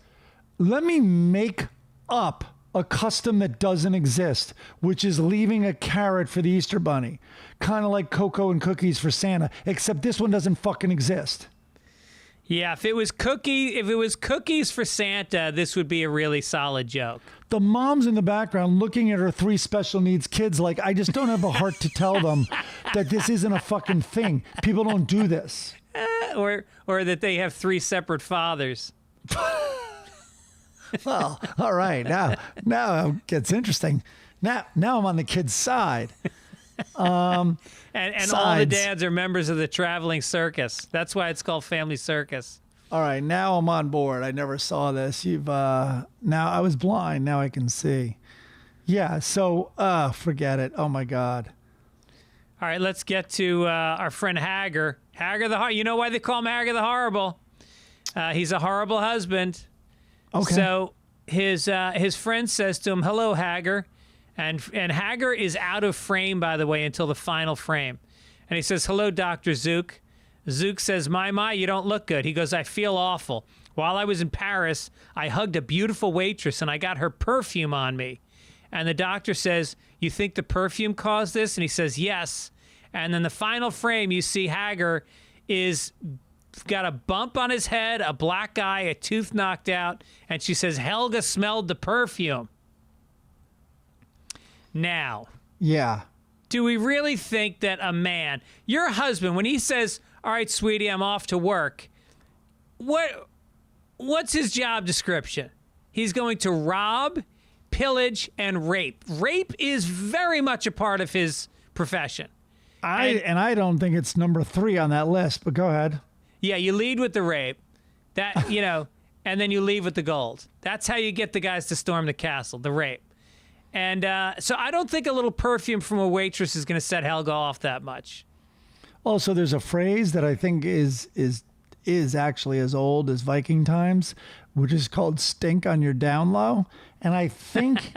Let me make up a custom that doesn't exist, which is leaving a carrot for the Easter Bunny. Kind of like cocoa and cookies for Santa, except this one doesn't fucking exist. Yeah, if it was cookies for Santa, this would be a really solid joke. The mom's in the background looking at her 3 special needs kids like, I just don't have a heart to tell them that this isn't a fucking thing. People don't do this. Or that they have 3 separate fathers. Well, all right. Now it gets interesting. Now I'm on the kid's side. And all the dads are members of the traveling circus. That's why it's called Family Circus. All right, now I'm on board. I never saw this. Now I was blind. Now I can see. Yeah. So forget it. Oh my God. All right, let's get to our friend Hager. Hager the you know why they call him Hager the Horrible? He's a horrible husband. Okay. So his friend says to him, "Hello, Hager," and Hager is out of frame, by the way, until the final frame. And he says, "Hello, Dr. Zook." Zook says, my, you don't look good. He goes, "I feel awful. While I was in Paris, I hugged a beautiful waitress and I got her perfume on me." And the doctor says, "You think the perfume caused this?" And he says, "Yes." And then the final frame, you see Hager is got a bump on his head, a black eye, a tooth knocked out, and she says, "Helga smelled the perfume." Now, Yeah. do we really think that a man, your husband, when he says, "All right, sweetie, I'm off to work," what's his job description? He's going to rob, pillage, and rape. Rape is very much a part of his profession. I don't think it's number 3 on that list, but go ahead. Yeah, you lead with the rape, that and then you leave with the gold. That's how you get the guys to storm the castle, the rape. And so I don't think a little perfume from a waitress is going to set Helga off that much. Also, there's a phrase that I think is actually as old as Viking times, which is called "stink on your down low," and I think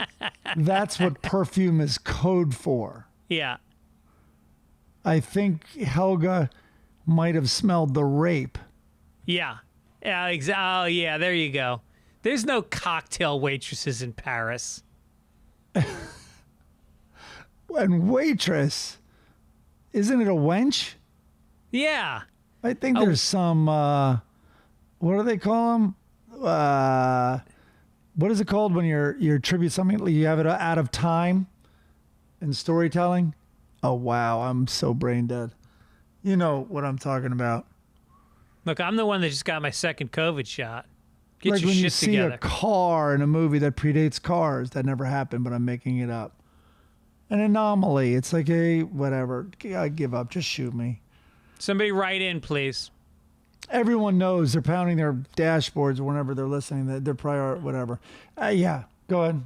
that's what perfume is code for. Yeah. I think Helga might have smelled the rape. Yeah. Yeah, oh, yeah, there you go. There's no cocktail waitresses in Paris. And waitress, isn't it a wench? Yeah. I think there's some, what do they call them? What is it called when you tribute something, you have it out of time in storytelling? Oh, wow, I'm so brain dead. You know what I'm talking about. Look, I'm the one that just got my second COVID shot. Get Like your when shit you see together. a car in a movie that predates cars. That never happened, but I'm making it up. An anomaly. It's like a whatever. I give up. Just shoot me. Somebody write in, please. Everyone knows they're pounding their dashboards whenever they're listening. Their prior whatever. Yeah, go ahead.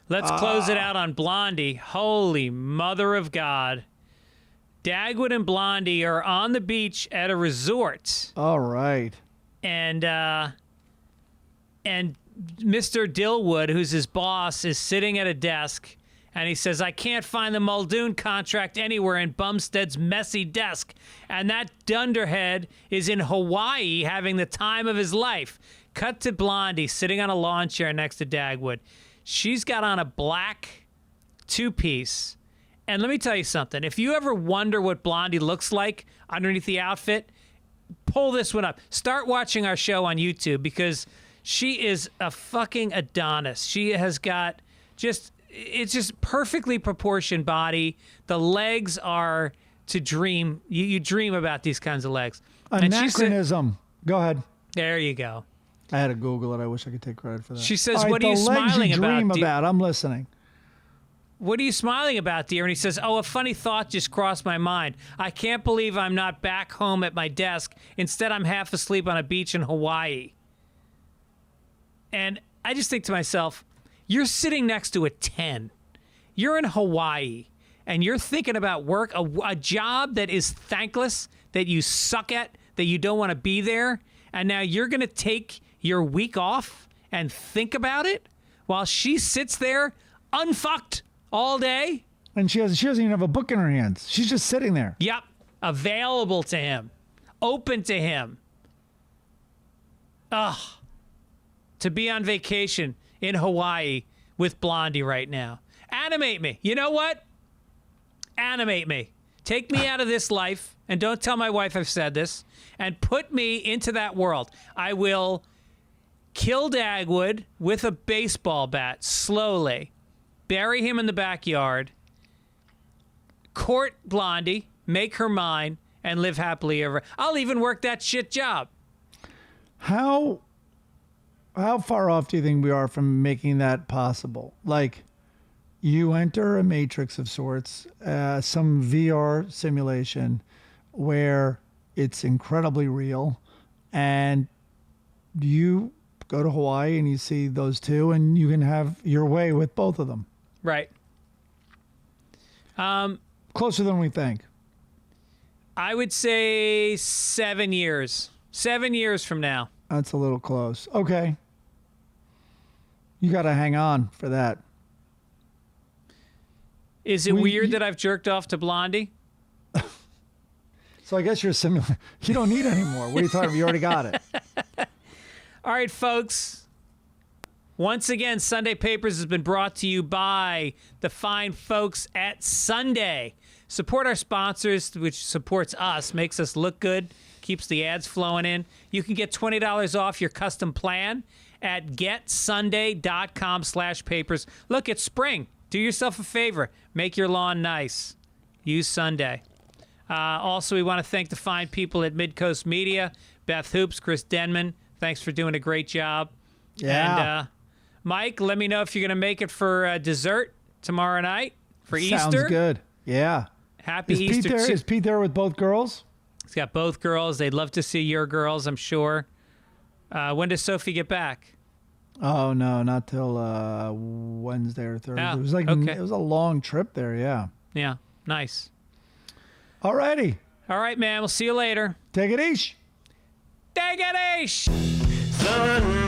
Let's close it out on Blondie. Holy mother of God. Dagwood and Blondie are on the beach at a resort, All right. and Mr. Dillwood, who's his boss, is sitting at a desk, and he says, I can't find the Muldoon contract anywhere in Bumstead's messy desk. And that dunderhead is in Hawaii having the time of his life. Cut to Blondie sitting on a lawn chair next to Dagwood. She's got on a black two-piece. And let me tell you something. If you ever wonder what Blondie looks like underneath the outfit, pull this one up. Start watching our show on YouTube because she is a fucking Adonis. She has got it's just perfectly proportioned body. The legs are to dream. You dream about these kinds of legs. Anachronism. Go ahead. There you go. I had to Google it. I wish I could take credit for that. She says, All right, what are you the legs smiling you dream about? about. I'm listening. What are you smiling about, dear? And he says, oh, a funny thought just crossed my mind. I can't believe I'm not back home at my desk. Instead, I'm half asleep on a beach in Hawaii. And I just think to myself, you're sitting next to a 10. You're in Hawaii, and you're thinking about work, a job that is thankless, that you suck at, that you don't want to be there, and now you're going to take your week off and think about it while she sits there unfucked all day? And she doesn't even have a book in her hands. She's just sitting there. Yep. Available to him. Open to him. Ugh. To be on vacation in Hawaii with Blondie right now. Animate me. You know what? Animate me. Take me out of this life, and don't tell my wife I've said this, and put me into that world. I will kill Dagwood with a baseball bat slowly, bury him in the backyard, court Blondie, make her mine, and live happily ever. I'll even work that shit job. How far off do you think we are from making that possible? Like, you enter a matrix of sorts, some VR simulation where it's incredibly real, and you go to Hawaii and you see those two, and you can have your way with both of them. Right. Closer than we think. I would say 7 years. 7 years from now. That's a little close. Okay. You got to hang on for that. Is it weird that I've jerked off to Blondie? So I guess you're simulating. You don't need any more. What are you talking about? You already got it. All right, folks. Once again, Sunday Papers has been brought to you by the fine folks at Sunday. Support our sponsors, which supports us, makes us look good, keeps the ads flowing in. You can get $20 off your custom plan at getsunday.com/papers. Look, it's spring. Do yourself a favor. Make your lawn nice. Use Sunday. Also, we want to thank the fine people at Midcoast Media, Beth Hoops, Chris Denman. Thanks for doing a great job. Yeah. And Mike, let me know if you're going to make it for dessert tomorrow night for Easter. Sounds good. Yeah. Happy Is Easter. Pete there? Is Pete there with both girls? He's got both girls. They'd love to see your girls, I'm sure. When does Sophie get back? Oh no, not till Wednesday or Thursday. Oh, It was like okay. it was a long trip there. Yeah. Yeah, nice. Alrighty. All right, man. We'll see you later. Take it easy. Take it easy. Sunday.